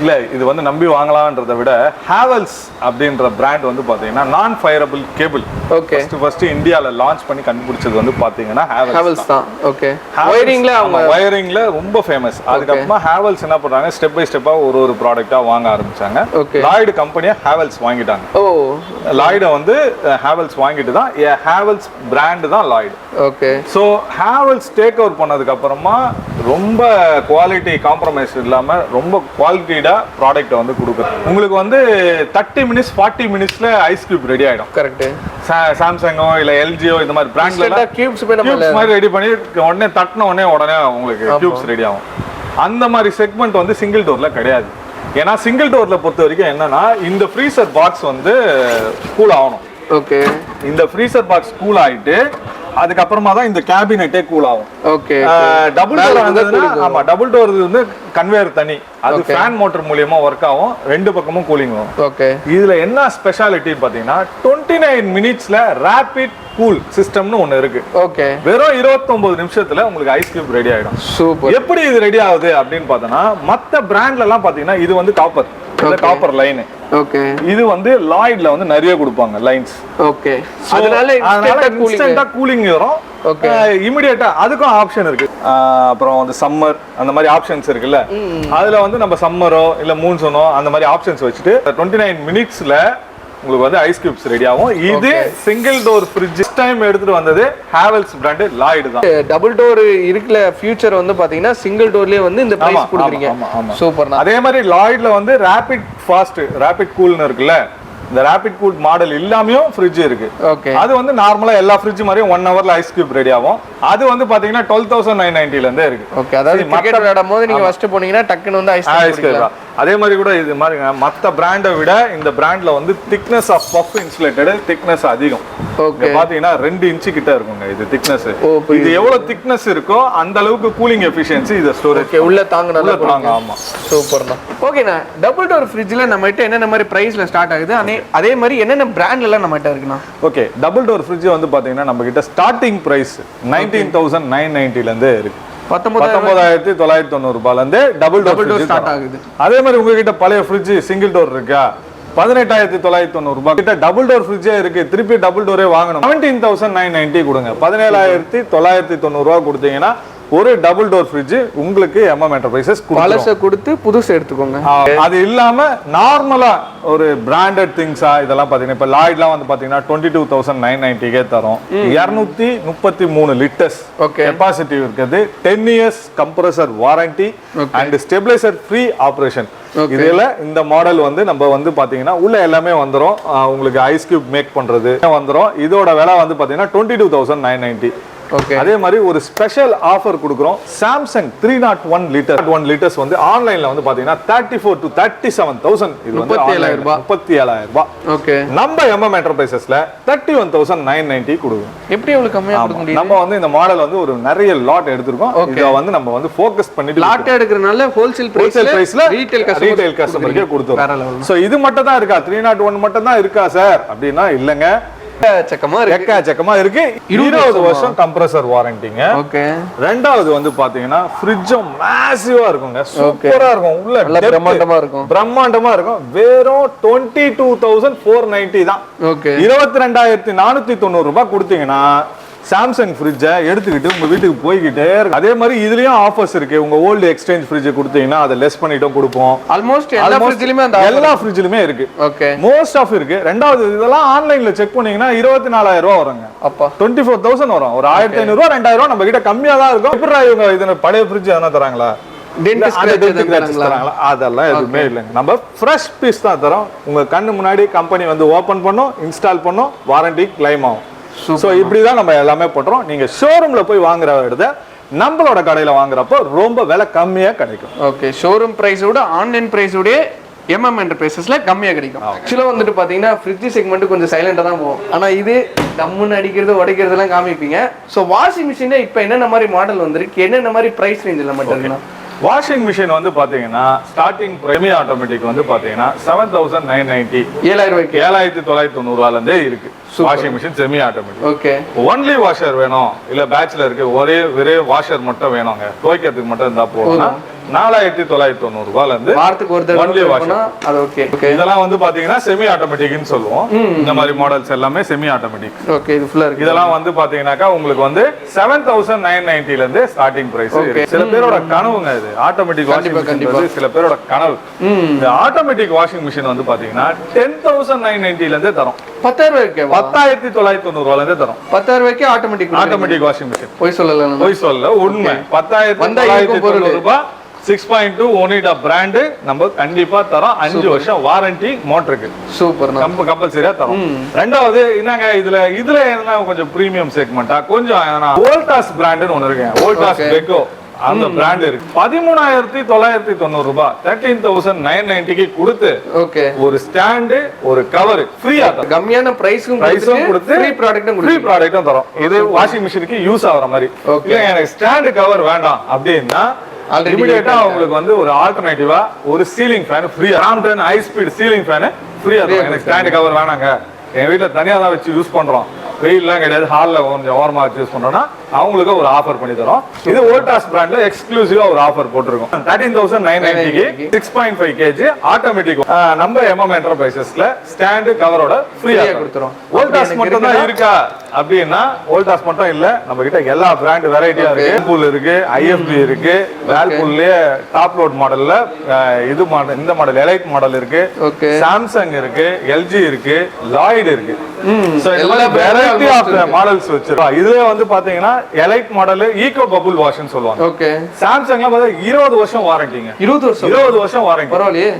இல்ல இது வந்து நம்பி வாங்கலாம்ன்றதை விட ஹேவல்ஸ் அப்படின்ற பிராண்ட் வந்து பாத்தீங்கன்னா நான் ஃபயரபிள் கேபிள். ஓகே. ஃபர்ஸ்ட் இந்தியால லான்ச் பண்ணி கண்டுபிடிச்சது வந்து பாத்தீங்கன்னா ஹேவல்ஸ் தான். ஓகே. வயரிங்ல ரொம்ப ஃபேமஸ். அதுக்கப்புறமா ஹேவல்ஸ் என்ன பண்றாங்க, ஸ்டெப் பை ஸ்டெப்பா ஒரு ப்ராடக்ட்டா வாங்க ஆரம்பிச்சாங்க. லாய்டு கம்பெனியை ஹேவல்ஸ் வாங்கிட்டாங்க. ஓ. லாய்ட வந்து ஹேவல்ஸ் வாங்கிட்டு தான் ஹேவல்ஸ் பிராண்ட் தான் Lloyd. Okay. So Havells take over பண்ணதுக்கு அப்புறமா ரொம்ப குவாலிட்டி காம்ப்ரமைஸ் இல்லாம ரொம்ப குவாலிட்டி ப்ராடக்ட் வந்து கொடுக்குது. உங்களுக்கு வந்து 30 minutes 40 minutesல ஐஸ் கியூப் ரெடி ஆயிடும். கரெக்ட். சாம்சங்கோ இல்ல எல்ஜியோ இந்த மாதிரி பிராண்ட்ல கியூப்ஸ் மாதிரி ரெடி பண்ணி உடனே தட்டின உடனே உங்களுக்கு கியூப்ஸ் ரெடி ஆகும். அந்த மாதிரி செக்மெண்ட் வந்து சிங்கிள் டோர்ல கிடையாது. ஏன்னா சிங்கிள் டோர்ல பொறுத்த வரைக்கும் என்னன்னா இந்த ஃப்ரீசர் பாக்ஸ் வந்து கூல் ஆகணும். ஓகே. இந்த ஃப்ரீசர் பாக்ஸ் கூல் ஆயிட்டு அதுக்கப்புறமா தான் இந்த கேபினெட்டே கூல் ஆகும். ஓகே. டபுள் டோர் வந்ததுன்னா ஆமா டபுள் டோர் வந்து கன்வேயர் தனி, அது ஃபேன் மோட்டர் மூலியமா ஒர்க் ஆகும், ரெண்டு பக்கமும் கூலிங் வரும். ஓகே. இதுல என்ன ஸ்பெஷாலிட்டி பாத்தீங்கன்னா 29 மினிட்ஸ்ல ரேபிட் கூல் சிஸ்டம்னு ஒண்ணு இருக்கு. ஓகே. வெறும் 29 நிமிஷத்துல உங்களுக்கு ஐஸ் கியூப் ரெடி ஆயிடும். சூப்பர். எப்படி இது ரெடி ஆகுது அப்படின்னு பார்த்தோம்னா மத்த பிராண்ட்ல எல்லாம் பாத்தீங்கன்னா இது வந்து காப்பர், இந்த காப்பர் லைன். ஓகே. இது வந்து லாய்ட்ல வந்து நிறைய கொடுப்பாங்க லைன்ஸ். ஓகே. அதனால இன்ஸ்டன்ட்டா கூலிங் வரும். ஓகே. இமிடியேட்டா அதுக்கும் ஆப்ஷன் இருக்கு. அப்புறம் வந்து சம்மர் அந்த மாதிரி ஆப்ஷன்ஸ் இருக்குல்ல, அதுல வந்து நம்ம சம்மரோ இல்ல மூன்சனோ அந்த மாதிரி ஆப்ஷன்ஸ் வச்சுட்டு 29 மினிட்ஸ்ல உங்களுக்கு வந்து ஐஸ் கியூப்ஸ் ரெடி ஆகும். இது சிங்கிள் டோர் ஃப்ரிட்ஜ் டைம் எடுத்துட்டு வந்தது ஹேவல்ஸ் பிராண்ட் லாய்டு தான். டபுள் டோர் இருக்குல ஃபியூச்சர் வந்து பாத்தீங்கன்னா சிங்கிள் டோர்லயே வந்து இந்த பிரைஸ் கொடுக்குறீங்க. சூப்பர். அதே மாதிரி லாய்ட்ல வந்து ரேபிட் ஃபாஸ்ட் ரேபிட் கூல்னு இருக்குல்ல, இந்த ரேபிட் கூல் மாடல் இல்லாமயும் ஃப்ரிட்ஜ் இருக்கு. ஓகே. அது வந்து நார்மலா எல்லா ஃப்ரிட்ஜ் மாதிரியும் 1 ஹவர்ல ஐஸ் கியூப் ரெடி ஆகும். அது வந்து பாத்தீங்கன்னா 12,990 ல இருந்தே இருக்கு. ஓகே. அதாவது கிரிக்கெட் விளையாடும்போது நீங்க ஃபர்ஸ்ட் போனீங்கன்னா டக்குன்னு வந்து ஐஸ் கியூப். அதே மாதிரி கூட இது மாதிரிங்க மத்த பிராண்டை விட இந்த பிராண்ட்ல வந்து thickness of puff insulated thickness அதிகம். ஓகே. பாத்தீங்கன்னா 2 இன்ச் கிட்ட இருக்குங்க இது திக்னஸ். இது எவ்வளவு திக்னஸ் இருக்கோ அந்த அளவுக்கு கூலிங் எஃபிஷியன்சி இது ஸ்டோரேஜ். ஓகே. உள்ள தாங்க நல்லா தாங்க. ஆமா. சூப்பர்ண்ணா. ஓகேண்ணா, டபுள் டோர் ஃப்ரிட்ஜ்ல நம்ம கிட்ட என்னென்ன மாதிரி பிரைஸ்ல ஸ்டார்ட் ஆகுது, அதே மாதிரி என்னென்ன பிராண்ட்ல எல்லாம் நம்ம கிட்ட இருக்குண்ணா? ஓகே. டபுள் டோர் ஃப்ரிட்ஜ் வந்து பாத்தீங்கன்னா நம்ம கிட்ட ஸ்டார்டிங் பிரைஸ் 19,990 ல இருந்து இருக்கு. 19,990 ரூபாயில இருந்து டபுள் டோர் ஸ்டார்ட் ஆகுது. அதே மாதிரி உங்ககிட்ட பழைய ஃப்ரிட்ஜ் சிங்கிள் டோர் இருக்கா, 18,990 ரூபாய் கிட்ட டபுள் டோர் ஃப்ரிட்ஜே இருக்கு, திருப்பி டபுள் டோரே வாங்கணும், 17,990 கொடுங்க. 17,990 ரூபாய் கொடுத்தீங்கன்னா ஒரு டபுள் டோர் ஃப்ரிட்ஜ் உங்களுக்கு எம்எம் என்டர்பிரைசஸ் பழச கொடுத்து புதுசு எடுத்துக்கோங்க. அது இல்லாம நார்மலா ஒரு பிராண்டட் திங்ஸா இதெல்லாம் பாத்தீங்கன்னா இப்ப லாய்ட்லாம் வந்து பாத்தீங்கன்னா 22,990 தரோம். 233 லிட்டர்ஸ் கெபாசிட்டி இருக்குது. 10 years compressor warranty and stabiliser free operation. இதுல இந்த மாடல் வந்து நம்ம வந்து பாத்தீங்கன்னா உள்ள எல்லாமே வந்துரும். உங்களுக்கு ஐஸ் கியூப் மேக் பண்றது வந்துரும். இதோட விலை வந்து பாத்தீங்கன்னா 22,990. அதே மாதிரி ஒரு ஸ்பெஷல் ஆஃபர் கொடுக்குறோம். சாம்சங் 301 லிட்டர்ஸ் வந்து ஆன்லைன்ல வந்து பாத்தீங்கன்னா 34,000 to 37,000. இது வந்து 37,000 ரூபாய். ஓகே. நம்ம எம்எம் என்டர்பிரைசஸ்ல 31,990 கொடுக்குறோம். எப்படி எவ்வளவு கம்மியா கொடுக்க முடியும்? நம்ம வந்து இந்த மாடல் வந்து ஒரு நிறைய லாட் எடுத்துறோம். இத வந்து நம்ம வந்து ஃபோக்கஸ் பண்ணிட்டு லாட் எடுக்கறனால ஹோல்சேல் பிரைஸ்ல ரீட்டைல் கஸ்டமருக்கு கொடுத்துறோம். சோ இது மட்டும் தான் இருக்கா, 301 மட்டும் தான் இருக்கா சார் அப்படினா இல்லங்க, எக்கச்சக்கமா இருக்கு. 20 வருஷம் கம்ப்ரஸர் வாரண்டிங்க. ஓகே. ரெண்டாவது வந்து பாத்தீங்கன்னா ஃப்ரிட்ஜும் மேசிவா இருக்குங்க, சூப்பரா இருக்கும், உள்ள பிரம்மாண்டமா இருக்கும். வெறும் 22,490 தான். ஓகே. 22,490 ரூபாய் கொடுத்தீங்கன்னா சாம்சங் ஃப்ரிட்ஜை எடுத்துக்கிட்டு உங்க வீட்டுக்கு போய்கிட்டே இருக்கு. அதே மாதிரி இதுலயும் ஆஃபர்ஸ் இருக்கு. உங்க ஓல்டு எக்ஸ்சேஞ்ச் ஃப்ரிட்ஜ் கொடுத்தீங்கன்னா அதை லெஸ் பண்ணிட்டும் கொடுப்போம். ஆல்மோஸ்ட் எல்லா ஃப்ரிட்ஜ்லயுமே இருக்கு. ஓகே. மோஸ்ட் ஆஃப் இருக்கு. ரெண்டாவது இதெல்லாம் ஆன்லைன்ல செக் பண்ணீங்கன்னா 24,000 ரூபாய் வருங்க. அப்பா 24,000 வரும். ஒரு 1,500 ரூபாய் 2,000 ரூபாய் நம்ம கிட்ட கம்மியா தான் இருக்கும். எப்படி இவங்க இதுல பழைய ஃப்ரிட்ஜ் எதனா தராங்களா, அதெல்லாம் எதுவுமே இல்லைங்க. நம்ம ஃப்ரெஷ் பீஸ் தான் தரோம். உங்க கண்ணு முன்னாடி கம்பெனி வந்து ஓபன் பண்ணும், இன்ஸ்டால் பண்ணும், வாரண்டி கிளைம் ஆகும். சோ இப்படிதான் நம்ம எல்லாமே பண்றோம். நீங்க ஷோரூம்ல போய் வாங்குற விட நம்மளோட கடையில வாங்குறப்போ ரொம்ப விலை கம்மியா கிடைக்கும். ஓகே. ஷோரூம் பிரைஸோட ஆன்லைன் பிரைஸோட எம்எம் என்டர்பிரைசஸ்ல கம்மியா கிடைக்கும். ஆக்சுவலா வந்துட்டு பாத்தீங்கன்னா ஃப்ரிட்ஜ் செக்மெண்ட் கொஞ்சம் சைலண்டா தான் போகும். ஆனா இது டம்முன்னு அடிக்கிறது உடைக்கிறதெல்லாம் காமிப்பீங்க. ஸோ வாஷிங் மிஷினே இப்போ என்னென்ன மாதிரி மாடல் வந்திருக்கு, என்னென்ன மாதிரி பிரைஸ் ரேஞ்சில் மட்டும் இருக்குன்னா? வாஷிங் மிஷின் வந்து பாத்தீங்கன்னா ஸ்டார்டிங் செமி ஆட்டோமேட்டிக் வந்து பாத்தீங்கன்னா 7,990 7,990 ரூபாயில இருந்தே இருக்கு washing machine semi automatic. Okay. Only washer வேணும் இல்ல பேச்சுலருக்கு ஒரே வாஷர் மட்டும் வேணுங்க, துவைக்கிறதுக்கு மட்டும் இருந்தா போதும். 4,990 ரூபாயில இருந்து வாரத்துக்கு ஒரு தடவை அது ஓகே. இதெல்லாம் வந்து பாத்தீங்கன்னா செமி ஆட்டோமேட்டிக்னு சொல்லுவோம். இந்த மாதிரி மாடல்ஸ் எல்லாமே செமி ஆட்டோமேட்டிக். ஓகே. இது ஃபுல்லா இருக்கு. இதெல்லாம் வந்து பாத்தீங்கன்னாக்கா உங்களுக்கு வந்து 7,990 ல இருந்து ஸ்டார்டிங் பிரைஸ். சில பேரோட கனவுங்க இது ஆட்டோமேட்டிக் வாஷிங் மிஷின், சில பேரோட கனவு. இந்த ஆட்டோமேட்டிக் வாஷிங் மிஷின் வந்து பாத்தீங்கன்னா 10,990 ல இருந்து தரோம். 10,000 ரூபாய்க்கு 10,990 ரூபாயில இருந்து தரோம். 10,000 ரூபாய்க்கு ஆட்டோமேட்டிக் வாஷிங் மிஷின். போய் சொல்லல உண்மை. 10,990 ரூபாய் 6.2 ஒனிடா பிராண்ட் நம்ம கண்டிப்பா தரோம். 5 வருஷம் வாரண்டி மோட்டருக்கு. சூப்பர். நம்ம கம்பல்சரியா தரோம். ரெண்டாவது என்னங்க இதுல என்ன கொஞ்சம் பிரீமியம் செக்மெண்டா கொஞ்சம் வோல்டாஸ் பிராண்ட்னு ஒன்னு இருக்கு. வோல்டாஸ் பெக்கோ அந்த பிராண்ட் இருக்கு 13,990 ரூபாய் 13,990 கொடுத்து ஓகே ஒரு ஸ்டாண்ட் ஒரு கவர் ஃப்ரீயா கம்மியான பிரைஸும் கொடுத்து ஃப்ரீ ப்ராடக்ட்டும் தரோம். இது வாஷிங் மிஷினுக்கு யூஸ் ஆகுற மாதிரி. இல்ல எனக்கு ஸ்டாண்ட் கவர் வேண்டாம் அப்படின்னா இமிடியேட்டா உங்களுக்கு வந்து ஒரு ஆல்டர்னேட்டிவா ஒரு சீலிங் ஃபேன் ஃப்ரீயா ராம்டன் ஹை ஸ்பீட் சீலிங் ஃபேன் ஃப்ரீயா தரோம். எனக்கு ஸ்டாண்ட் கவர் வேணாங்க, என் வீட்டுல தனியா தான் வச்சு யூஸ் பண்றோம், வெயில்லாம் கிடையாது, ஹால்ல கொஞ்சம் ஓரமா வச்சு யூஸ் பண்றோம்னா அவங்களுக்கு ஒரு ஆஃபர் பண்ணி தரோம். இது வோல்டாஸ் பிராண்ட்ல எக்ஸ்க்ளூசிவா ஒரு ஆஃபர் போட்டிருக்கோம். 13,990 6.5 kg ஆட்டோமேட்டிக் நம்ம MM என்டர்பிரைசஸ்ல ஸ்டாண்ட் கவரோட ஃப்ரீயா கொடுத்துறோம். வோல்டாஸ் மட்டும் தான் இருக்கா அப்படின்னா வோல்டாஸ் மட்டும் இல்ல, நம்ம கிட்ட எல்லா பிராண்ட் வெரைட்டியா இருக்கு. பூல் இருக்கு, IFB இருக்கு, வேர்ல்பூல்லயே டாப் லோட் மாடல்ல இது மாடல், இந்த மாடல் எலைட் மாடல் இருக்கு, சாம்சங் இருக்கு, LG இருக்கு, லாய்டு இருக்கு. சோ எல்லா வெரைட்டி ஆஃப் மாடல்ஸ் வச்சிருக்கோம். இதுல வந்து பாத்தீங்கன்னா எலைட் மாடல் ஈகோ பபுள் வாஷ்னு சொல்லுவாங்க. ஓகே. சாம்சங்ல பார்த்தா 20 வருஷம் வாரண்டி. 20 வருஷம் வாரண்டி. பரவாயில்லையே.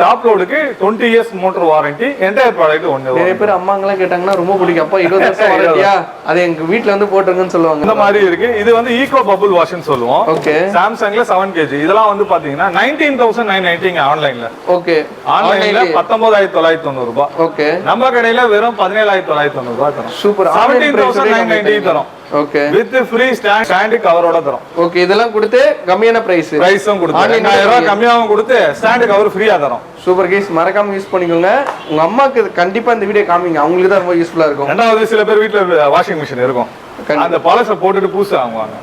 டாப் லோடுக்கு 20 years motor warranty. Entire product ஒண்ணு. நிறைய பேர் அம்மாங்கலாம் கேட்டாங்கன்னா ரொம்ப பிடிக்கும், அப்பா 20 வருஷம் வாரண்டியா, அது எங்க வீட்ல வந்து போட்டுருங்கன்னு சொல்லுவாங்க. இந்த மாதிரி இருக்கு. இது வந்து ஈகோ பபுள் வாஷ்னு சொல்லுவோம். ஓகே. சாம்சங்ல 7 kg. இதெல்லாம் வந்து பாத்தீங்கன்னா 19,990 ஆன்லைன்ல. ஓகே. ஆன்லைன்ல 19,990 ரூபாய். ஓகே. நம்ம கடையில வெறும் 17,990 ரூபாய் தரோம். சூப்பர். 17,990 தரோம். ஓகே. வித் ஃப்ரீ ஸ்டாண்ட் கவரோட தரோம். ஓகே. இதெல்லாம் கொடுத்து கம்மியான பிரைஸும் கொடுத்து 2000 ரூபாய் கம்மியாவும் கொடுத்து ஸ்டாண்ட் கவர் ஃப்ரீயா தரோம். சூப்பர் கேஸ், மறக்காம யூஸ் பண்ணிக்கோங்க. உங்க அம்மாக்கு கண்டிப்பா இந்த வீடியோ காமிங்க, அவங்களுக்கு தான் ரொம்ப யூஸ்ஃபுல்லா இருக்கும். ரெண்டாவது சில பேர் வீட்ல வாஷிங் மிஷின் இருக்கும், அந்த பழச போட்டுட்டு புதுசு வாங்குவாங்க,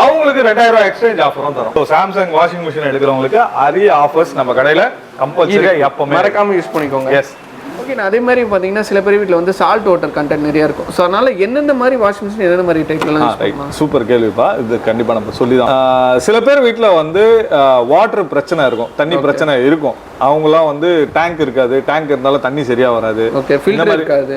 அவங்களுக்கு 2000 ரூபாய் எக்ஸ்சேஞ்ச் ஆஃபரும் தரோம். சாம்சங் வாஷிங் மிஷின் எடுக்கிறவங்களுக்கு அரிய ஆஃபர்ஸ் நம்ம கடையில கம்பல்சரியா எப்பவுமே மறக்காம யூஸ் பண்ணிக்கோங்க. எஸ். ஓகே. அதே மாதிரி பார்த்தீங்கன்னா சில பேர் வீட்டில் வந்து சால்ட் வாட்டர் கண்டென்ட் நிறையா இருக்கும். ஸோ அதனால எந்தெந்த மாதிரி வாஷிங் மிஷின் எந்தெந்த மாதிரி டைப்லாம்? சூப்பர் கேள்விப்பா, இது கண்டிப்பாக நம்ம சொல்லி தான். சில பேர் வீட்டில் வந்து வாட்டர் பிரச்சனை இருக்கும், தண்ணி பிரச்சனை இருக்கும். அவங்களாம் வந்து டேங்க் இருக்காது, டேங்க் இருந்தாலும் தண்ணி சரியா வராது. ஓகே. ஃபில்டர் இருக்காது,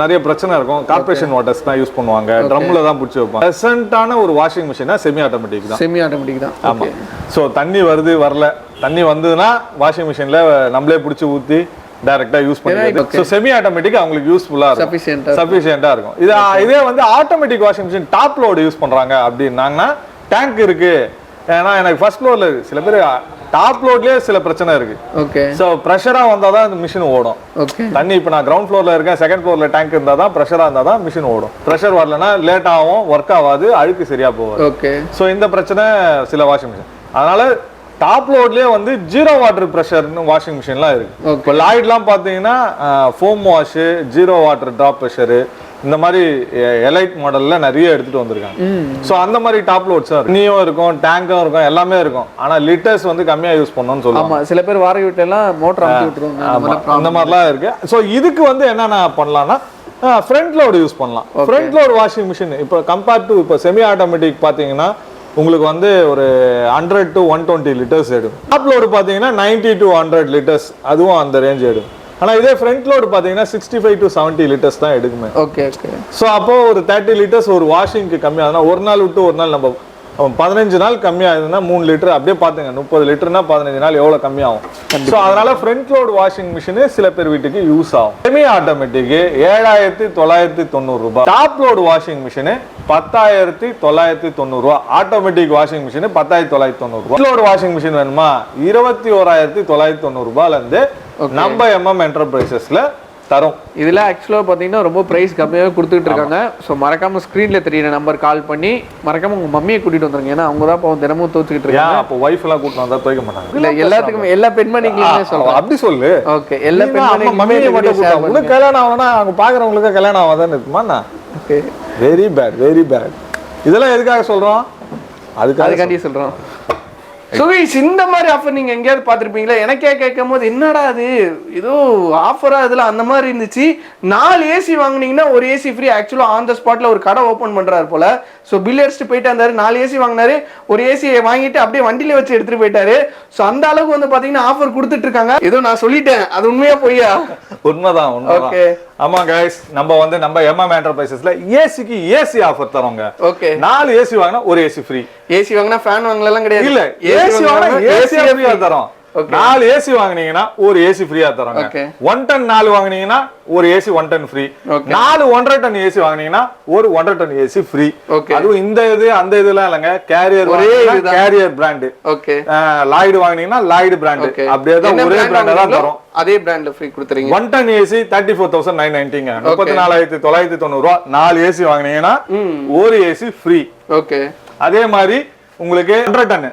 நிறைய பிரச்சனை இருக்கும். கார்ப்பரேஷன் வாட்டர்ஸ் தான் யூஸ் பண்ணுவாங்க, ட்ரம்ல தான் பிடிச்சி வைப்பாங்க. ப்ரெசென்ட்டான ஒரு வாஷிங் மிஷினா செமி ஆட்டோமேட்டிக் தான். செமி ஆட்டோமேட்டிக் தான். ஆமாம். ஸோ தண்ணி வருது வரல, தண்ணி வந்ததுன்னா வாஷிங் மிஷினில் நம்மளே பிடிச்சி ஊற்றி டைரக்டா யூஸ் பண்ணிக்கலாம். சோ செமி ஆட்டோமேட்டிக் அவங்களுக்கு யூஸ்ஃபுல்லா இருக்கும், சஃபிஷியன்ட்டா இருக்கும். இதே வந்து automatic washing machine top load use பண்றாங்க அப்படின்னாங்கன்னா டேங்க் இருக்கு. ஏன்னா எனக்கு ஃபர்ஸ்ட் ஃப்ளோர்ல சில பேர் டாப் லோட்லயே சில பிரச்சனை இருக்கு. ஓகே. சோ பிரஷரா வந்தாதான் இந்த மிஷின் ஓடும். ஓகே. தண்ணி இப்ப நான் கிரவுண்ட் ஃப்ளோர்ல இருக்கேன், செகண்ட் ஃப்ளோர்ல டேங்க் இருந்தாதான் பிரஷரா இருந்தாதான் மிஷின் ஓடும். பிரஷர் வரலன்னா லேட் ஆகும், ஒர்க் ஆகாது, அழுக்கு சரியா போகாது. ஓகே. சோ இந்த பிரச்சனை சில வாஷிங் மிஷின். அதனால டாப் லோட்லயே வந்து 0 வாட்டர் ப்ரெஷர்னு வாஷிங் மிஷின்லாம் இருக்கு. இப்போ லாய்ட்லாம் பார்த்தீங்கன்னா foam wash, 0 water drop pressure, இந்த மாதிரி எலைட் மாடல்ல நிறைய எடுத்துட்டு வந்திருக்காங்க. ஸோ அந்த மாதிரி டாப் லோட்ஸ் நீயும் இருக்கும், டேங்கும் இருக்கும், எல்லாமே இருக்கும். ஆனால் லிட்டர்ஸ் வந்து கம்மியா யூஸ் பண்ணணும்னு சொல்லுவாங்க. சில பேர் வார வீட்டெல்லாம் மோட்டர் அமுத்தி விட்டுருவாங்க, அந்த மாதிரிலாம் இருக்கு. ஸோ இதுக்கு வந்து என்னென்ன பண்ணலாம்னா ஃப்ரண்ட் லோடு யூஸ் பண்ணலாம். ஃப்ரண்ட் லோடு வாஷிங் மிஷின் இப்போ கம்பேர்ட் டு இப்போ செமி ஆட்டோமேட்டிக் பார்த்தீங்கன்னா உங்களுக்கு வந்து ஒரு 100 to 120 லிட்டர்ஸ் எடுக்கும். டாப் லோடு பார்த்தீங்கன்னா 90 to 100 லிட்டர்ஸ், அதுவும் அந்த ரேஞ்ச் எடுக்கும். ஆனால் இதே ஃப்ரண்ட் லோடு பார்த்தீங்கன்னா 65 to 70 லிட்டர்ஸ் தான் எடுக்குமே. ஓகே. ஓகே. ஸோ அப்போ ஒரு 30 லிட்டர்ஸ் ஒரு வாஷிங்க்கு கம்மியாகுதுன்னா ஒரு நாள் விட்டு ஒரு நாள் நம்ம 15 நாள் கம்மியாகுதுன்னா 3 லிட்டர் அப்படியே பார்த்துங்க, 30 லிட்டர்னா 15 நாள் எவ்வளோ கம்மியாகும். ஸோ அதனால ஃப்ரண்ட் லோடு வாஷிங் மிஷின் சில பேர் வீட்டுக்கு யூஸ் ஆகும். செமி ஆட்டோமேட்டிக் 7,990 ரூபாய். டாப் லோடு வாஷிங் மிஷின் 10,990 ரூபாய். ஆட்டோமேட்டிக் வாஷிங் மிஷின் 10,990 ரூபாய். லோடு வாஷிங் மிஷின் வேணுமா 21,990 ரூபாயில இருந்து நம்ம MM என்டர்பிரைசஸ்ல தரும். இதுல ஆக்சுவலா பாத்தீங்கன்னா ரொம்ப பிரைஸ் கம்மியாவே கொடுத்துட்டு இருக்காங்க. ஸோ மறக்காம ஸ்கிரீன்ல தெரியுற நம்பர் கால் பண்ணி மறக்காம உங்க மம்மியை கூட்டிட்டு வந்துருங்க. ஏன்னா அவங்க தான் பாவம் தினமும் துவைச்சிட்டு இருக்காங்க. அப்போ வைஃப் எல்லாம் கூட்டிட்டு வந்தா துவைக்க மாட்டாங்க. இல்ல எல்லாத்துக்கும் எல்லா பெண்மணிகளுமே சொல்லுவாங்க. அப்படி சொல்லு. ஓகே. எல்லா பெண்மணிகளுமே மம்மியை மட்டும் கூட்டிட்டு உனக்கு கல்யாணம் ஆகணும்னா அவங்க பாக்குறவங்களுக்கு கல்யாணம் ஆகாதான்னு இருக்குமா? Okay. Very bad, very bad. இதெல்லாம் எதுக்காக சொல்றோம்? அதுக்காண்டி சொல்றோம். சுகேஷ், இந்த மாதிரி ஆஃபர் நீங்க எங்கேயாவது பார்த்துருப்பீங்களா? எனக்கே கேட்கும் போது என்னடா அது ஏதோ ஆஃபரா இதுல அந்த மாதிரி இருந்துச்சு. 4 ஏசி வாங்கினீங்கன்னா ஒரு ஏசி ஃப்ரீ. ஆக்சுவலா ஆன் த ஸ்பாட்ல ஒரு கடை ஓப்பன் பண்றாரு போல. ஸோ பில் அடிச்சுட்டு போயிட்டு இருந்தாரு. 4 ஏசி வாங்கினாரு, ஒரு ஏசியை வாங்கிட்டு அப்படியே வண்டியில வச்சு எடுத்துட்டு போயிட்டாரு. ஸோ அந்த அளவுக்கு வந்து பாத்தீங்கன்னா ஆஃபர் கொடுத்துட்டு இருக்காங்க. ஏதோ நான் சொல்லிட்டேன், அது உண்மையா பொய்யா? உண்மைதான். ஓகே. ஆமா கைஸ், நம்ம வந்து நம்ம MM என்டர்பிரைசஸ்ல ஏசிக்கு ஏசி ஆஃபர் தரோங்க. ஓகே. 4 ஏசி வாங்கினா ஒரு ஏசி ஃப்ரீ. ஏசி வாங்கினா ஃபேன் வாங்கலாம் கிடையாது. இல்ல, ஏசி வாங்கினா ஏசி ஃப்ரீயா தரோம். 4 ஏசி வாங்குனீங்கன்னா ஒரு ஏசி ஃப்ரீயா தராங்க. 1 டன் 4 வாங்குனீங்கன்னா ஒரு AC 1 ton free. 4 1.5 ton AC வாங்குனீங்கன்னா ஒரு 1.5 டன் ஏசி ஃப்ரீ. அதுவும் இந்த இது அந்த இதெல்லாம் இல்லங்க, கேரியர் கேரியர் பிராண்ட். லாய்டு வாங்குனீங்கன்னா லாய்டு பிராண்ட், அப்படியே தான் ஒரே பிராண்ட் தான் தரும். அதே பிராண்ட்ல ஃப்ரீ கொடுத்துறீங்க. 1 டன் ஏசி 34,990ங்க, 34,990 ரூபாய். 4 ஏசி வாங்குனீங்கன்னா ஒரு ஏசி ஃப்ரீ. ஓகே, அதே மாதிரி உங்களுக்கு 100 டன்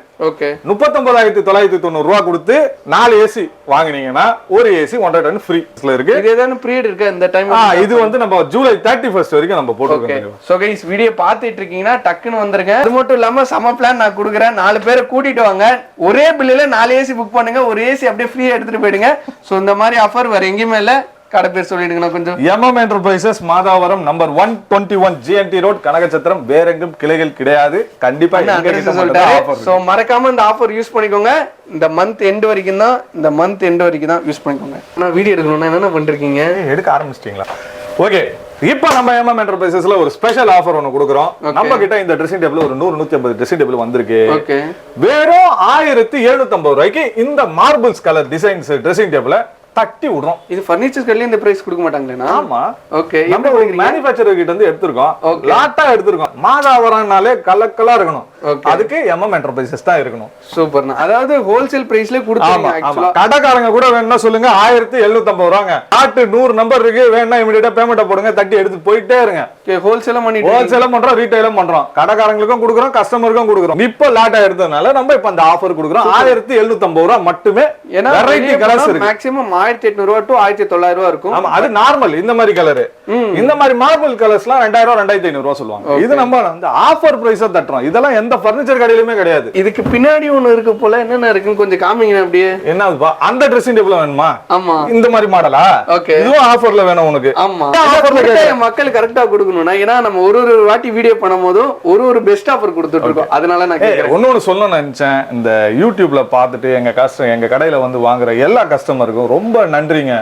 39,990 ரூபாய் கொடுத்து 4 ஏசி வாங்குனீங்கன்னா ஒரு ஏசி 100 டன் ஃப்ரீல இருக்கு. இது ஏதாவது பீரியட் இருக்கு இந்த டைம்? இது வந்து நம்ம ஜூலை 31 வரைக்கும் நம்ம போட்டுருக்கோம். சோ गाइस, வீடியோ பார்த்துட்டு இருக்கீங்கன்னா டக்குன்னு வந்துருங்க. அது மட்டும் இல்லாம சம பிளான் நான் கொடுக்குறேன். 4 பேரை கூட்டிட்டு வாங்க, ஒரே பில்லுல 4 ஏசி புக் பண்ணுங்க, ஒரு ஏசி அப்படியே ஃப்ரீயா எடுத்துட்டு போயிடுங்க. சோ இந்த மாதிரி ஆஃபர் வேற எங்கேயுமே இல்ல. கடை பேர் சொல்லிடுங்க கொஞ்சம். MM enterprises, Madhavaram, number 121 GNT road, Kanakachatram. வேற எங்கும் கிளைகள் கிடையாது. கண்டிப்பா சோ மறக்காம இந்த ஆஃபர் யூஸ் பண்ணிக்கோங்க. இந்த மந்த் எண்ட் வரைக்கும் தான் யூஸ் பண்ணிக்கோங்க. நான் வீடியோ எடுக்கணும்னா என்ன பண்றீங்க? எடுக்க ஆரம்பிச்சிட்டீங்களா? ஓகே, இப்போ நம்ம MM என்டர்பிரைசஸ்ல ஒரு ஸ்பெஷல் ஆஃபர் ஒன்னு கொடுக்குறோம். நம்ம கிட்ட இந்த ட்ரெஸ்ஸிங் டேபிள் ஒரு 100-150 ட்ரெஸ்ஸிங் டேபிள் வந்திருக்கு. வெறும் 1750 ரூபாய்க்கு இந்த marbles colour designs dressing table தட்டி விடுறோம். இது ஃபர்னிச்சர் கடையில இந்த பிரைஸ் கொடுக்க மாட்டாங்களா? ஆமா. ஓகே, நம்ம ஒரு மேனுஃபேக்சரர் கிட்ட இருந்து எடுத்துறோம். லாட்டா எடுத்துறோம். மாதாவரம்னாலே கலக்கலா இருக்கணும். அதுக்கு MM என்டர்பிரைசஸ் தான் இருக்கணும். சூப்பர்ண்ணா. அதாவது ஹோல்சேல் பிரைஸ்ல கொடுத்தாங்க. ஆக்சுவலா கடைக்காரங்க கூட வேணும்னா சொல்லுங்க, 1750 ரூபாங்க. லாட் 100 நம்பர் இருக்கு, வேணா இமிடியேட்டா பேமெண்ட் போடுங்க, தட்டி எடுத்து போயிட்டே இருங்க. ஹோல்சேலும் பண்றோம், ரீட்டைலும் பண்றோம். கடைக்காரங்களுக்கும் கொடுக்குறோம், கஸ்டமருக்கும் கொடுக்குறோம். இப்ப லாட்டா எடுத்ததுனால நம்ம இப்ப அந்த ஆஃபர் கொடுக்குறோம். 1750 ரூபாய் மட்டுமே. வெரைட்டி கலர்ஸ் இருக்கு. மேக்ஸிமம் 1800 ரூபாய் டு 1900 ரூபாய் இருக்கும். ஆமா, அது நார்மல். இந்த மாதிரி கலர், இந்த மாதிரி மார்பிள் கலர்ஸ்லாம் 2000 ரூபாய் 2500 ரூபாய் சொல்லுவாங்க. இது நம்ம அந்த ஆஃபர் பிரைஸா தட்டுறோம். இதெல்லாம் எந்த ஃபர்னிச்சர் கடையிலுமே கிடையாது. இதுக்கு பின்னாடி ஒன்னு இருக்கு போல, என்னென்ன இருக்குன்னு கொஞ்சம் காமிங்க அப்படியே. என்னதுப்பா? அந்த ட்ரெஸ்ஸிங் டேபிள் வேணுமா? ஆமா, இந்த மாதிரி மாடலா? ஓகே, இதுவும் ஆஃபர்ல வேணும் உனக்கு. ஆமா, ஆஃபர்ல மக்கள் கரெக்ட்டா கொடுக்கணும்னா, ஏன்னா நம்ம ஒரு வாட்டி வீடியோ பண்ணும்போது ஒரு பெஸ்ட் ஆஃபர் கொடுத்துட்டு இருக்கோம். அதனால நான் கேக்குறேன். ஒன்னு சொல்லணும்னு நினைச்சேன். இந்த யூடியூப்ல பார்த்துட்டு எங்க கடையில வந்து வாங்குற எல்லா கஸ்டமருக்கும் ரொம்ப நன்றிங்க.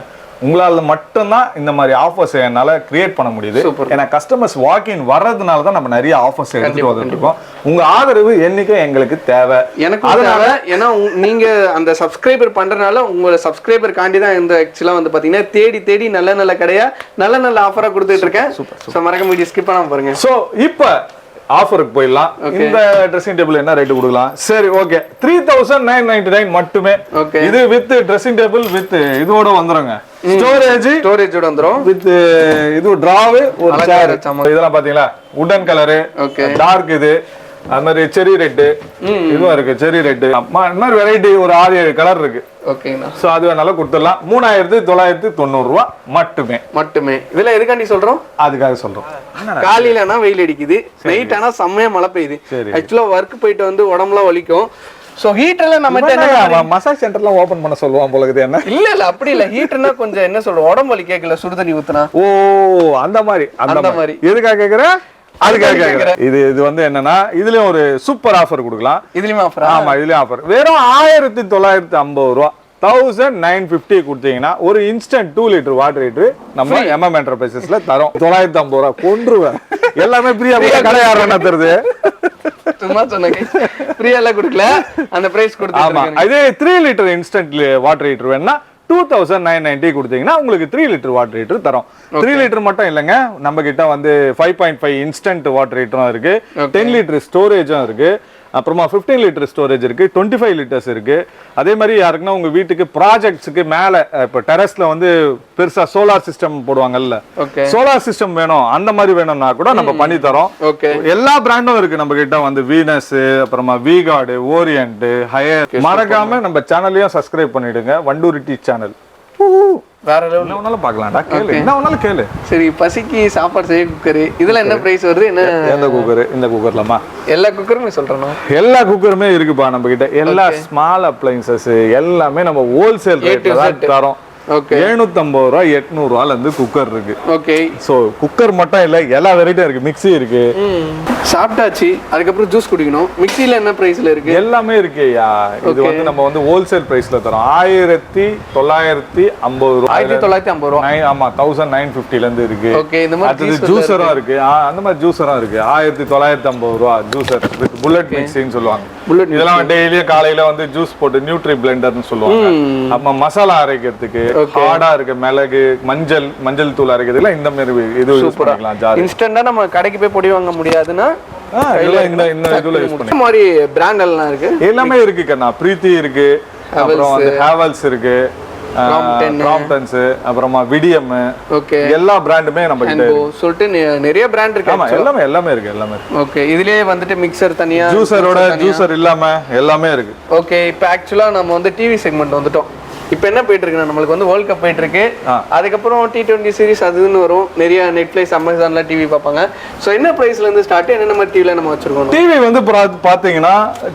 உங்களால மட்டும்தான் இந்த மாதிரி ஆஃபர்ஸ் என்னால கிரியேட் பண்ண முடியுது. ஏன்னா கஸ்டமர்ஸ் வாக்கின் வர்றதுனால தான் நம்ம நிறைய ஆஃபர்ஸ் எடுத்துட்டு வந்துட்டு இருக்கோம். உங்க ஆதரவு என்னைக்கு எங்களுக்கு தேவை. எனக்கு அதனால, ஏன்னா நீங்க அந்த சப்ஸ்கிரைபர் பண்றதுனால உங்க சப்ஸ்கிரைபர் காண்டி தான் இந்த ஆக்சுவலா வந்து பாத்தீங்கன்னா தேடி நல்ல கடையா நல்ல ஆஃபரா கொடுத்துட்டு இருக்கேன். சோ மறக்காம வீடியோ ஸ்கிப் பண்ணாம பாருங்க. சோ இப்போ ஆஃபருக்கு போயிடலாம். இந்த ட்ரெஸ்ஸிங் டேபிள் என்ன ரேட் கொடுக்கலாம்? சரி, ஓகே, 3999 மட்டுமே. இது வித் ட்ரெஸ்ஸிங் டேபிள் வித் இதோட வந்துருங்க. ஸ்டோரேஜோட வந்துரும். வித் இது டிராவ், ஒரு சேர். இதெல்லாம் பாத்தீங்களா, வுடன் கலரு, டார்க், இது அது மாதிரி செரி ரெட், இதுவும் இருக்கு. செரி ரெட் மாதிரி வெரைட்டி ஒரு 6-7 கலர் இருக்கு. ஓகேண்ணா. சோ அது வேணாலும் கொடுத்துடலாம். 3990 ரூபாய் மட்டுமே. இதெல்லாம் எதுக்காண்டி சொல்றோம்? அதுக்காக சொல்றோம். காலையிலனா வெயில் அடிக்குது, நைட் ஆனா செம்மையா மழை பெய்யுது. ஆக்சுவலா ஒர்க் போயிட்டு வந்து உடம்புலாம் வலிக்கும். சோ ஹீட்டர்ல நம்ம மசாஜ் சென்டர்லாம் ஓபன் பண்ண சொல்லுவான் போல இருக்குது. என்ன? இல்ல அப்படி இல்ல. ஹீட்டர்னா கொஞ்சம் என்ன சொல்ற, உடம்பு வலி கேக்கல, சுடு தண்ணி ஊத்துனா. ஓ, அந்த மாதிரி. எதுக்காக கேக்குற? இது வந்து என்னன்னா, இதுலயும் ஒரு சூப்பர் ஆஃபர் கொடுக்கலாம். இதுலயும் ஆஃபர்? ஆமா, இதுலயும் ஆஃபர். வெறும் 1950 ரூபாய், 1950 கொடுத்தீங்கன்னா ஒரு இன்ஸ்டன்ட் 2 லிட்டர் வாட்டர் ஹீட்டர் நம்ம MM என்டர்பிரைசஸ்ல தரோம். 950 ரூபாய் கொன்றுவேன். எல்லாமே ஃப்ரீயா கடையாரன்னா தருது. சும்மா சொன்னேன், ஃப்ரீயா எல்லாம் கொடுக்கல, அந்த பிரைஸ் கொடுத்துருக்காங்க. அதே 3 லிட்டர் இன்ஸ்டன்ட் வாட்டர் ஹீட்டர் வேணா 2990 கொடுத்தீங்கன்னா உங்களுக்கு 3 லிட்டர் வாட்டர் ஹீட்டர் தரோம். 3 லிட்டர் மட்டும் இல்லைங்க, நம்ம கிட்ட வந்து 5.5 இன்ஸ்டன்ட் வாட்டர் ஹீட்டரும் இருக்கு, 10 லிட்டர் ஸ்டோரேஜும் இருக்கு, அப்புறமா 15 லிட்டர் ஸ்டோரேஜ் இருக்கு, 25 லிட்டர்ஸ் இருக்கு. அதே மாதிரி யாருக்குன்னா உங்க வீட்டுக்கு ப்ராஜெக்ட்ஸுக்கு மேல இப்போ டெரஸ்ல வந்து பெருசா சோலார் சிஸ்டம் போடுவாங்கல்ல, சோலார் சிஸ்டம் வேணும், அந்த மாதிரி வேணும்னா கூட நம்ம பண்ணி தரோம். எல்லா பிராண்டும் இருக்கு நம்ம கிட்ட வந்து. வீனஸ், அப்புறமா விகார்டு, ஓரியன்ட், ஹையர். மறக்காம நம்ம சேனலையும் சப்ஸ்கிரைப் பண்ணிடுங்க, வண்டூரிட்டி சேனல். வேற லெவல்ல ஒன்னாலும் பார்க்கலாம்டா. கேளு, என்ன ஒன்னாலும் கேளு. சரி, பசிக்கு சாப்பாடு செய்ய குக்கர், இதெல்லாம் என்ன பிரைஸ் வருது? என்ன எந்த குக்கர்? இந்த குக்கர்லமா எல்லா குக்கருமே சொல்றேன். எல்லா குக்கருமே இருக்குப்பா நம்ம கிட்ட. எல்லா ஸ்மால் அப்ளைன்சஸ் எல்லாமே நம்ம ஹோல்சேல் ரேட்ல தான் தரோம். 750 ரூபாய் 800 ரூபாயில இருந்து குக்கர் இருக்கு. ஓகே, சோ குக்கர் மட்டும் இல்ல, எல்லா வெரைட்டியும் இருக்கு. மிக்ஸி இருக்கு. சாப்பிட்டாச்சு, அதுக்கப்புறம் ஜூஸ் குடிக்கணும். மிக்ஸில என்ன பிரைஸ்ல இருக்கு? எல்லாமே இருக்குயா. இது வந்து நம்ம வந்து ஹோல்சேல் பிரைஸ்ல தரோம். 1950 ரூபாய். 1950 ரூபாய். ஆமா, 1950 ல இருந்து இருக்கு. ஓகே, இந்த மாதிரி ஜூஸரும் இருக்கு. அந்த மாதிரி ஜூஸரும் இருக்கு. 1950 ரூபாய் ஜூஸர் வித் புல்லட் மிக்ஸின்னு சொல்லுவாங்க. இதெல்லாம் டெய்லியும் காலையில வந்து ஜூஸ் போட்டு நியூட்ரி பிளெண்டர்னு சொல்லுவாங்க. அப்ப மசாலா அரைக்கிறதுக்கு ஹார்டா இருக்க மிளகு, மஞ்சள் தூள் அரைக்கிறதுல இந்த மாதிரி இது யூஸ் பண்ணிக்கலாம். ஜார் இன்ஸ்டன்ட்டா நம்ம கடைக்கு போய் பொடி வாங்க முடியாதுன்னா இந்த இதுல யூஸ் பண்ணி மாதிரி பிராண்ட் எல்லாம் இருக்கு. எல்லாமே இருக்கு கண்ணா. பிரீத்தி இருக்கு, அப்புறம் வந்து ஹேவல்ஸ் இருக்கு, கிராம்ப்டன்ஸ், அப்புறமா விடியம், எல்லா பிராண்டுமே நம்ம கிட்ட சொல்லிட்டு நிறைய பிராண்ட் இருக்கு. ஆமா, எல்லாமே இருக்கு. ஓகே, இதுலயே வந்துட்டு மிக்சர் தனியா, ஜூசர் இல்லாம எல்லாமே இருக்கு. ஓகே, இப்போ ஆக்சுவலா நம்ம வந்து டிவி செக்மெண்ட் வந்துட்டோம். இப்போ என்ன போயிட்டு இருக்குன்னா, நம்மளுக்கு வந்து வேர்ல்ட் கப் போயிட்டு இருக்கு. அதுக்கப்புறம் T20 சீரிஸ் அதுன்னு வரும். நிறைய நெட்ஃபிளிக்ஸ், அமேசான்ல டிவி பார்ப்பாங்க. ஸோ என்ன பிரைஸ்ல இருந்து ஸ்டார்ட், என்னென்ன மாதிரி டிவில நம்ம வச்சிருக்கோம்? டிவி வந்து பாத்தீங்கன்னா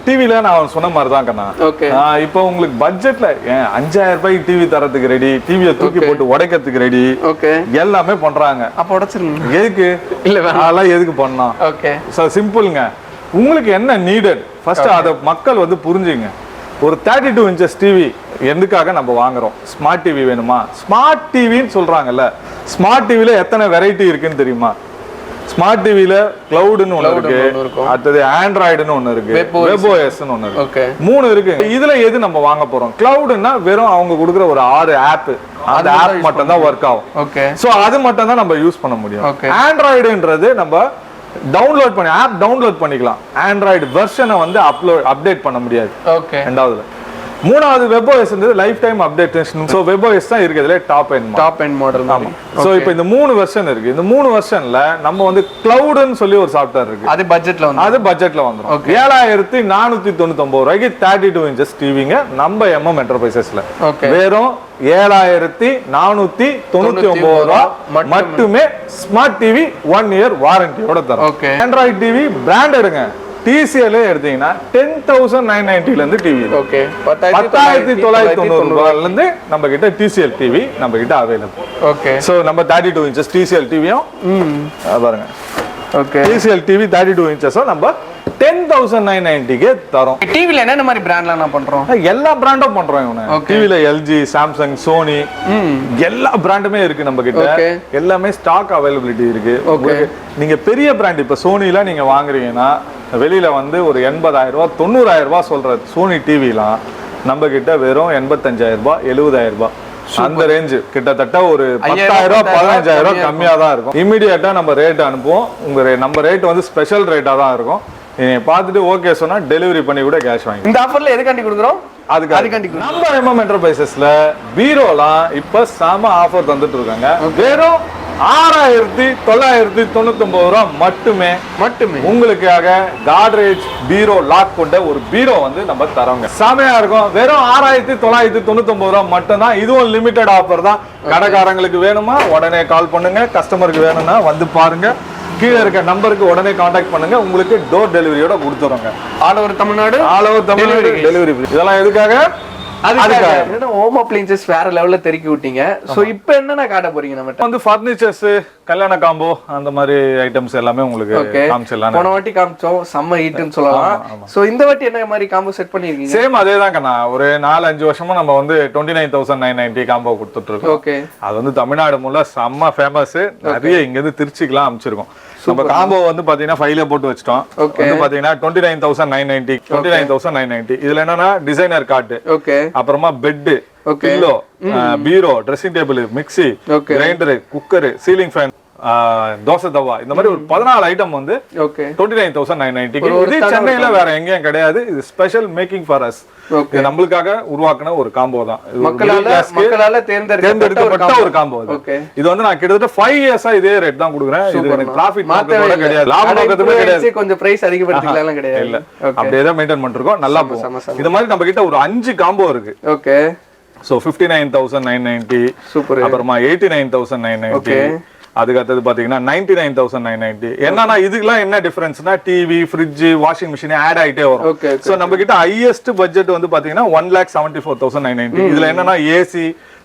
டிவில நான் சொன்ன மாதிரி தான் கண்ணா. ஓகே, இப்போ உங்களுக்கு பட்ஜெட்ல 5000 ரூபாய்க்கு டிவி தரத்துக்கு ரெடி, டிவியை தூக்கி போட்டு உடைக்கிறதுக்கு ரெடி. ஓகே, எல்லாமே பண்றாங்க. அப்ப உடைச்சிருங்க. எதுக்கு இல்ல, அதெல்லாம் எதுக்கு பண்ணலாம்? ஓகே, சிம்பிள்ங்க. உங்களுக்கு என்ன நீடட் ஃபர்ஸ்ட் அதை மக்கள் வந்து புரிஞ்சுங்க. ஒரு 32 இன்ச்சஸ் டிவி எதுக்காக நம்ம வாங்குறோம்? ஸ்மார்ட் டிவி வேணுமா? ஸ்மார்ட் டிவின்னு சொல்றாங்கல்ல, ஸ்மார்ட் டிவில எத்தனை வெரைட்டி இருக்குன்னு தெரியுமா? ஸ்மார்ட் டிவில கிளவுட்னு ஒன்னு இருக்கு, அடுத்தது ஆண்ட்ராய்டுன்னு ஒன்னு இருக்கு, வெப்ஓஎஸ்ன்னு ஒன்னு இருக்கு, 3 இருக்கு. இதுல எது நம்ம வாங்க போறோம்? கிளவுட்னா வெறும் அவங்க கொடுக்குற ஒரு 6 ஆப், அந்த ஆப் மட்டும் தான் ஒர்க் ஆகும். ஓகே, சோ அது மட்டும் தான் நம்ம யூஸ் பண்ண முடியும். ஆண்ட்ராய்டுன்றது நம்ம டவுன்லோட் பண்ணி ஆப் டவுன்லோட் பண்ணிக்கலாம். ஆண்ட்ராய்டு வெர்ஷனை வந்து அப்டேட் பண்ண முடியாது. ஓகே, ரெண்டாவது. மூணாவது webOS life time updation. So webOS தான் இருக்குதுல டாப் எண்ட் மாடல். ஆமா, சோ இப்போ இந்த 3 வெர்ஷன் இருக்கு. இந்த 3 வெர்ஷன்ல நம்ம வந்து கிளவுட்னு சொல்லி ஒரு சாஃப்ட்வேர் இருக்கு. அது பட்ஜெட்ல வந்துரும். 7499 ரூபாய்க்கு 32 இன்ச்சஸ் டிவிங்க நம்ம MM என்டர்பிரைசஸ்ல வெறும் 7499 ரூபாய் மட்டுமே. ஸ்மார்ட் டிவி 1 இயர் வாரண்டியோட தரோம். ஆண்ட்ராய்டு டிவி பிராண்ட் எடுங்க, TCL எடுத்தீங்கன்னா 10,990 ல இருந்து டிவி. ஓகே, 10,990 ரூபாயில இருந்து நம்ம கிட்ட TCL டிவி நம்ம கிட்ட அவைலபிள். ஓகே, சோ நம்ம 32 இன்ச்சஸ் TCL டிவியும் பாருங்க. ஓகே, TCL டிவி 32 இன்ச்சஸும் நம்ம 10,990 க்கு தரோம். டிவில என்ன மாதிரி பிராண்ட்லாம் நான் பண்றோம்? எல்லா பிராண்டும் பண்றோம். இவங்க டிவில LG, Samsung, Sony எல்லா பிராண்டுமே இருக்கு நம்ம கிட்ட. எல்லாமே ஸ்டாக் அவைலபிலிட்டி இருக்கு. நீங்க பெரிய பிராண்ட் இப்ப சோனில நீங்க வாங்குறீங்கன்னா வெளியில வந்து ஒரு 80,000 ரூபாய் 90,000 ரூபாய் சொல்ற சோனி டிவிலாம் நம்ம கிட்ட வெறும் 85,000 ரூபாய் 70,000 ரூபாய் அந்த ரேஞ்ச், கிட்டத்தட்ட ஒரு 10,000 ரூபாய் 15,000 ரூபாய் கம்மியா தான் இருக்கும். இமிடியேட்டா நம்ம ரேட் அனுப்புவோம். நம்ம ரேட் வந்து ஸ்பெஷல் ரேட்டா தான் இருக்கும். நீங்க பார்த்துட்டு ஓகே சொன்னா டெலிவரி பண்ணி கூட கேஷ் வாங்கி. இந்த ஆஃபர்ல எதுக்காண்டி கொடுக்குறோம்? அதுக்காண்டி நம்ம MM என்டர்பிரைசஸ்ல பீரோலாம் இப்ப செம ஆஃபர் தந்துட்டு இருக்காங்க. வெறும் 6,999 ரூபாய் மட்டுமே உங்களுக்காக காட்ரேஜ் பீரோ லாக் கொண்ட ஒரு பீரோ வந்து நம்ம தரோங்க. செமையா இருக்கும். வெறும் 6,999 ரூபாய் மட்டும் தான். இதுவும் லிமிடெட் ஆஃபர் தான். கடைக்காரங்களுக்கு வேணுமா உடனே கால் பண்ணுங்க, கஸ்டமருக்கு வேணும்னா வந்து பாருங்க. கீழே இருக்க நம்பருக்கு உடனே கான்டாக்ட் பண்ணுங்க. உங்களுக்கு door டெலிவரியோட கொடுத்துறோங்க. All over Tamil Nadu delivery. இதெல்லாம் எதுக்காக? ஹோம் அப்ளையன்சஸ் வேற லெவல்ல தெறிக்கி விட்டீங்க. சோ இப்போ என்னன்னா காட்ட போறீங்க? நம்ம வந்து ஃபர்னிச்சர்ஸ், கல்யாண காம்போ, அந்த மாதிரி ஐட்டம்ஸ் எல்லாமே உங்களுக்கு காமிச்சிடலாம். போன வாட்டி காமிச்சோம், செம்ம ஹிட்னு சொல்லலாம். சோ இந்த வாட்டி என்ன மாதிரி காம்போ செட் பண்ணிருக்கீங்க? சேம் அதே தான் கண்ணா. ஒரு 4-5 வருஷமா நம்ம வந்து 29,990 காம்போ கொடுத்துட்டு இருக்கோம். ஓகே, அது வந்து தமிழ்நாடு முள்ள செம்ம ஃபேமஸ். நிறைய இங்க இருந்து திருச்சிக்குலாம் அமைச்சிருக்கோம். நம்ம காம்போ வந்து பாத்தீங்கன்னா ஃபைல போட்டு வச்சிட்டோம். வந்து பாத்தீங்கன்னா 29,990 இதுல என்னன்னா டிசைனர் கார்டு, அப்புறமா bed, pillow, bureau, dressing table, mixie, grinder, cooker, ceiling fan, dosa தவா, இந்த மாதிரி ஒரு 14 ஐட்டம் வந்து 29,990. இது சென்னையில வேற எங்கேயும் கிடையாது. இது ஸ்பெஷல் மேக்கிங் ஃபார் அஸ். இது நம்மளுக்காக உருவாக்குன ஒரு காம்போ தான். மக்களால தேர்ந்தெடுக்கப்பட்ட ஒரு காம்போ. இது வந்து நான் கிட்டத்தட்ட 5 இயர்ஸா இதே ரேட் தான் கொடுக்குறேன். இது எனக்கு ப்ராஃபிட் நோக்கத்தோட கிடையாது, லாப நோக்கத்தோட கிடையாது. கொஞ்சம் பிரைஸ் அதிகப்படுத்திக்கலாம் கிடையாது. இல்ல, அப்படியே தான் மெயின்டைன் பண்ணிருக்கோம். நல்லா போகும். இந்த மாதிரி நம்ம கிட்ட ஒரு 5 காம்போ இருக்கு. Okay, so 59,990, super. அப்புறமா 89,990, அதுக்கு அடுத்தது பாத்தீங்கன்னா 99,990. என்னன்னா இதுக்கெல்லாம் என்ன டிஃபரன்ஸ்னா TV, fridge, washing machine add ஆயிட்டே வரும். சோ நம்ம கிட்ட ஹையஸ்ட் பட்ஜெட் வந்து பாத்தீங்கன்னா 1,74,990. இதுல என்னன்னா AC,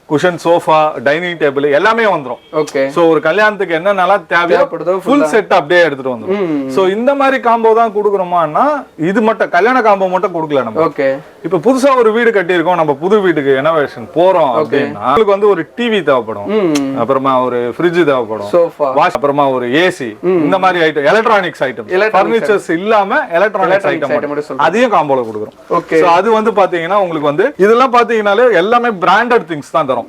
cushion sofa dining table எல்லாமே வந்துரும். ஓகே. சோ ஒரு கல்யாணத்துக்கு என்னென்னலாம் தேவைப்படுதோ ஃபுல் செட் அப்படியே எடுத்துட்டு வந்துரும். சோ இந்த மாதிரி காம்போ தான் கொடுக்குறோமான்னா இது மட்டும் கல்யாண காம்போ மட்டும் கொடுக்கல நம்ம. ஓகே. இப்ப புதுசா ஒரு வீடு கட்டி இருக்கோம், நம்ம புது வீட்டுக்கு ரெனோவேஷன் போறோம் அப்படின்னா உங்களுக்கு வந்து ஒரு டிவி தேவைப்படும், அப்புறமா ஒரு ஃப்ரிட்ஜ் தேவைப்படும், சோஃபா, வாஷ், அப்புறமா ஒரு ஏசி, இந்த மாதிரி ஐட்டம் எலக்ட்ரானிக்ஸ் ஐட்டம், ஃபர்னிச்சர்ஸ் இல்லாம எலக்ட்ரானிக்ஸ் ஐட்டம் அதையும் காம்போல கொடுக்குறோம். ஓகே. சோ அது வந்து பாத்தீங்கன்னா உங்களுக்கு வந்து இதெல்லாம் பாத்தீங்கன்னாலே எல்லாமே பிராண்டட் திங்ஸ் தான் தரும்.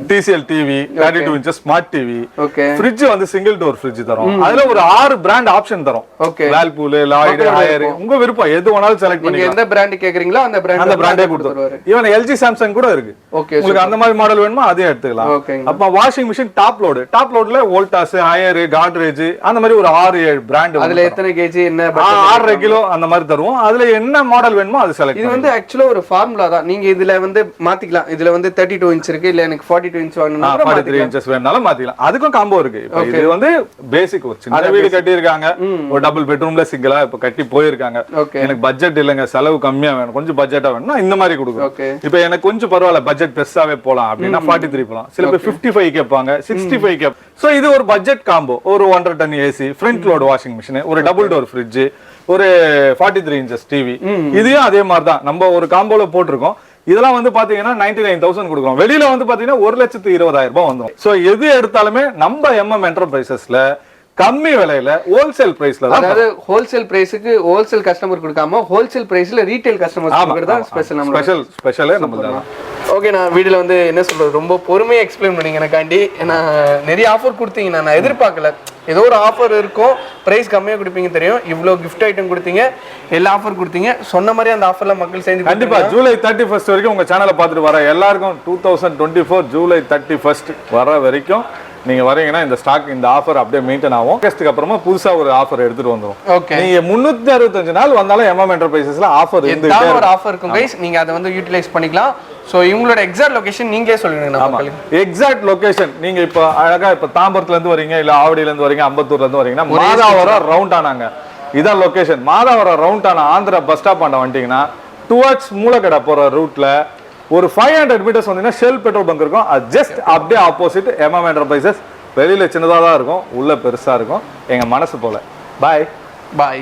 TCL TV 32 inches smart TV. Okay. Fridge வந்து சிங்கிள் டோர் ஃப்ரிட்ஜ் தரும். அதுல ஒரு 6 பிராண்ட் ஆப்ஷன் தரும். ஓகே. வேல்பூல், லாய்ட், ஹையர், உங்க விருப்பம் எது வேணாலும் செலக்ட் பண்ணிக்கலாம். எந்த பிராண்ட் கேக்குறீங்களோ அந்த பிராண்டே கொடுத்துருவாரு. ஈவன் LG Samsung கூட இருக்கு. ஓகே. உங்களுக்கு அந்த மாதிரி மாடல் வேணுமா அதையும் எடுத்துக்கலாம். அப்ப வாஷிங் மிஷின் டாப் லோட்ல வோல்டாஸ், ஹையர், காட்ரேஜ் அந்த மாதிரி ஒரு 6-7 பிராண்ட். அதுல எத்தனை கேஜி என்ன 6.5 கிலோ அந்த மாதிரி தருவோம். அதுல என்ன மாடல் வேணுமோ அது செலக்ட். இது வந்து ஆக்சுவலா ஒரு ஃபார்முலா தான். நீங்க இதுல வந்து மாத்திக்கலாம். இதுல வந்து 32 inch இருக்கு, இல்ல எனக்கு 42 inch வேணும்னா 43 inches வேணாலும் மாத்திக்கலாம். அதுக்கும் காம்போ இருக்கு. இப்போ இது வந்து பேசிக் ஒரு சின்ன வீடு கட்டி இருக்காங்க, ஒரு டபுள் பெட்ரூம்ல சிங்கிளா இப்ப கட்டி போயிருக்காங்க, எனக்கு பட்ஜெட் இல்லங்க, செலவு கம்மியா வேணும், கொஞ்சம் பட்ஜெட்டா வேணும்னா இந்த மாதிரி கொடுக்குறோம். இப்போ எனக்கு கொஞ்சம் பரவாயில்ல பட்ஜெட் பெருசாவே போலாம் அப்படின்னா 43 போலாம். சில பேர் 55 கேட்பாங்க, 65 கேட்பாங்க. சோ இது ஒரு பட்ஜெட் காம்போ. ஒரு 1.5 ton AC, front load washing machine, ஒரு டபுள் டோர் ஃப்ரிட்ஜ், ஒரு 43 inches டிவி. இதையும் அதே மாதிரி தான் நம்ம ஒரு காம்போல போட்டிருக்கோம். இதெல்லாம் வந்து பாத்தீங்கன்னா 99,000 கொடுக்குறோம். வெளியில வந்து பாத்தீங்கன்னா 1,20,000 ரூபாய் வந்துடும். சோ எது எடுத்தாலுமே நம்ம என்டர்பிரைசஸ்ல கம்மி விலையில ஹோல்சேல் பிரைஸ்ல தான், அதாவது ஹோல்சேல் பிரைஸ்க்கு ஹோல்சேல் கஸ்டமர் கொடுக்காம ஹோல்சேல் பிரைஸ்ல ரீட்டைல் கஸ்டமர்ஸ் கொடுக்கறது தான் ஸ்பெஷல். நம்ம ஸ்பெஷலே நம்மளது தான். ஓகே. நான் வீடியோல வந்து என்ன சொல்றது, ரொம்ப பொறுமையா எக்ஸ்பிளைன் பண்ணீங்க எனக்காண்டி. ஏன்னா நிறைய ஆஃபர் கொடுத்தீங்க, நான் எதிர்பார்க்கல. ஏதோ ஒரு ஆஃபர் இருக்கும், பிரைஸ் கம்மியாக கொடுப்பீங்க தெரியும். இவ்வளோ கிஃப்ட் ஐட்டம் கொடுத்தீங்க, எல்லா ஆஃபர் கொடுத்தீங்க. சொன்ன மாதிரி அந்த ஆஃபர்ல மக்கள் சேர்ந்து கண்டிப்பா ஜூலை 31 வரைக்கும் உங்க சேனலை பார்த்துட்டு வர எல்லாருக்கும் 2024 ஜூலை 31 வர வரைக்கும் நீங்க வரீங்கன்னா இந்த ஸ்டாக் இந்த ஆஃபர் அப்படியே மெயின்டைன் ஆகும். ஆகஸ்ட்க்கு அப்புறமா புதுசா ஒரு ஆஃபர் எடுத்துட்டு வந்துரும். நீங்க 365 நாள் வந்தாலும் என்டர்பிரைசஸ்ல ஆஃபர் இருந்துட்டே ஒரு ஆஃபர் இருக்கும் गाइस. நீங்க அதை வந்து யூட்டிலைஸ் பண்ணிக்கலாம். சோ இவங்களோட எக்ஸாக்ட் லொகேஷன் நீங்களே சொல்லுங்க நமக்கு. எக்ஸாக்ட் லொகேஷன் நீங்க இப்ப அழகா இப்ப தாம்பரத்துல இருந்து வரீங்க, இல்ல ஆவடியில இருந்து வரீங்க, அம்பத்தூர்ல இருந்து வரீங்கன்னா மாதாவரம் ரவுண்ட் ஆனாங்க, இதான் லொகேஷன். மாதாவரம் ரவுண்ட் ஆன ஆந்திரா பஸ் ஸ்டாப் ஆண்ட வந்துட்டீங்கன்னா டுவர்ட்ஸ் மூலக்கடை போற ரூட்ல ஒரு 500 மீட்டர்ஸ் வந்தீங்கன்னா ஷெல் பெட்ரோல் பங்க் இருக்கும். அது ஜஸ்ட் அப்படியே ஆப்போசிட் என்டர்பிரைசஸ். வெளியில சின்னதா தான் இருக்கும், உள்ள பெருசா இருக்கும். எங்க மனசு போல. பாய் பாய்.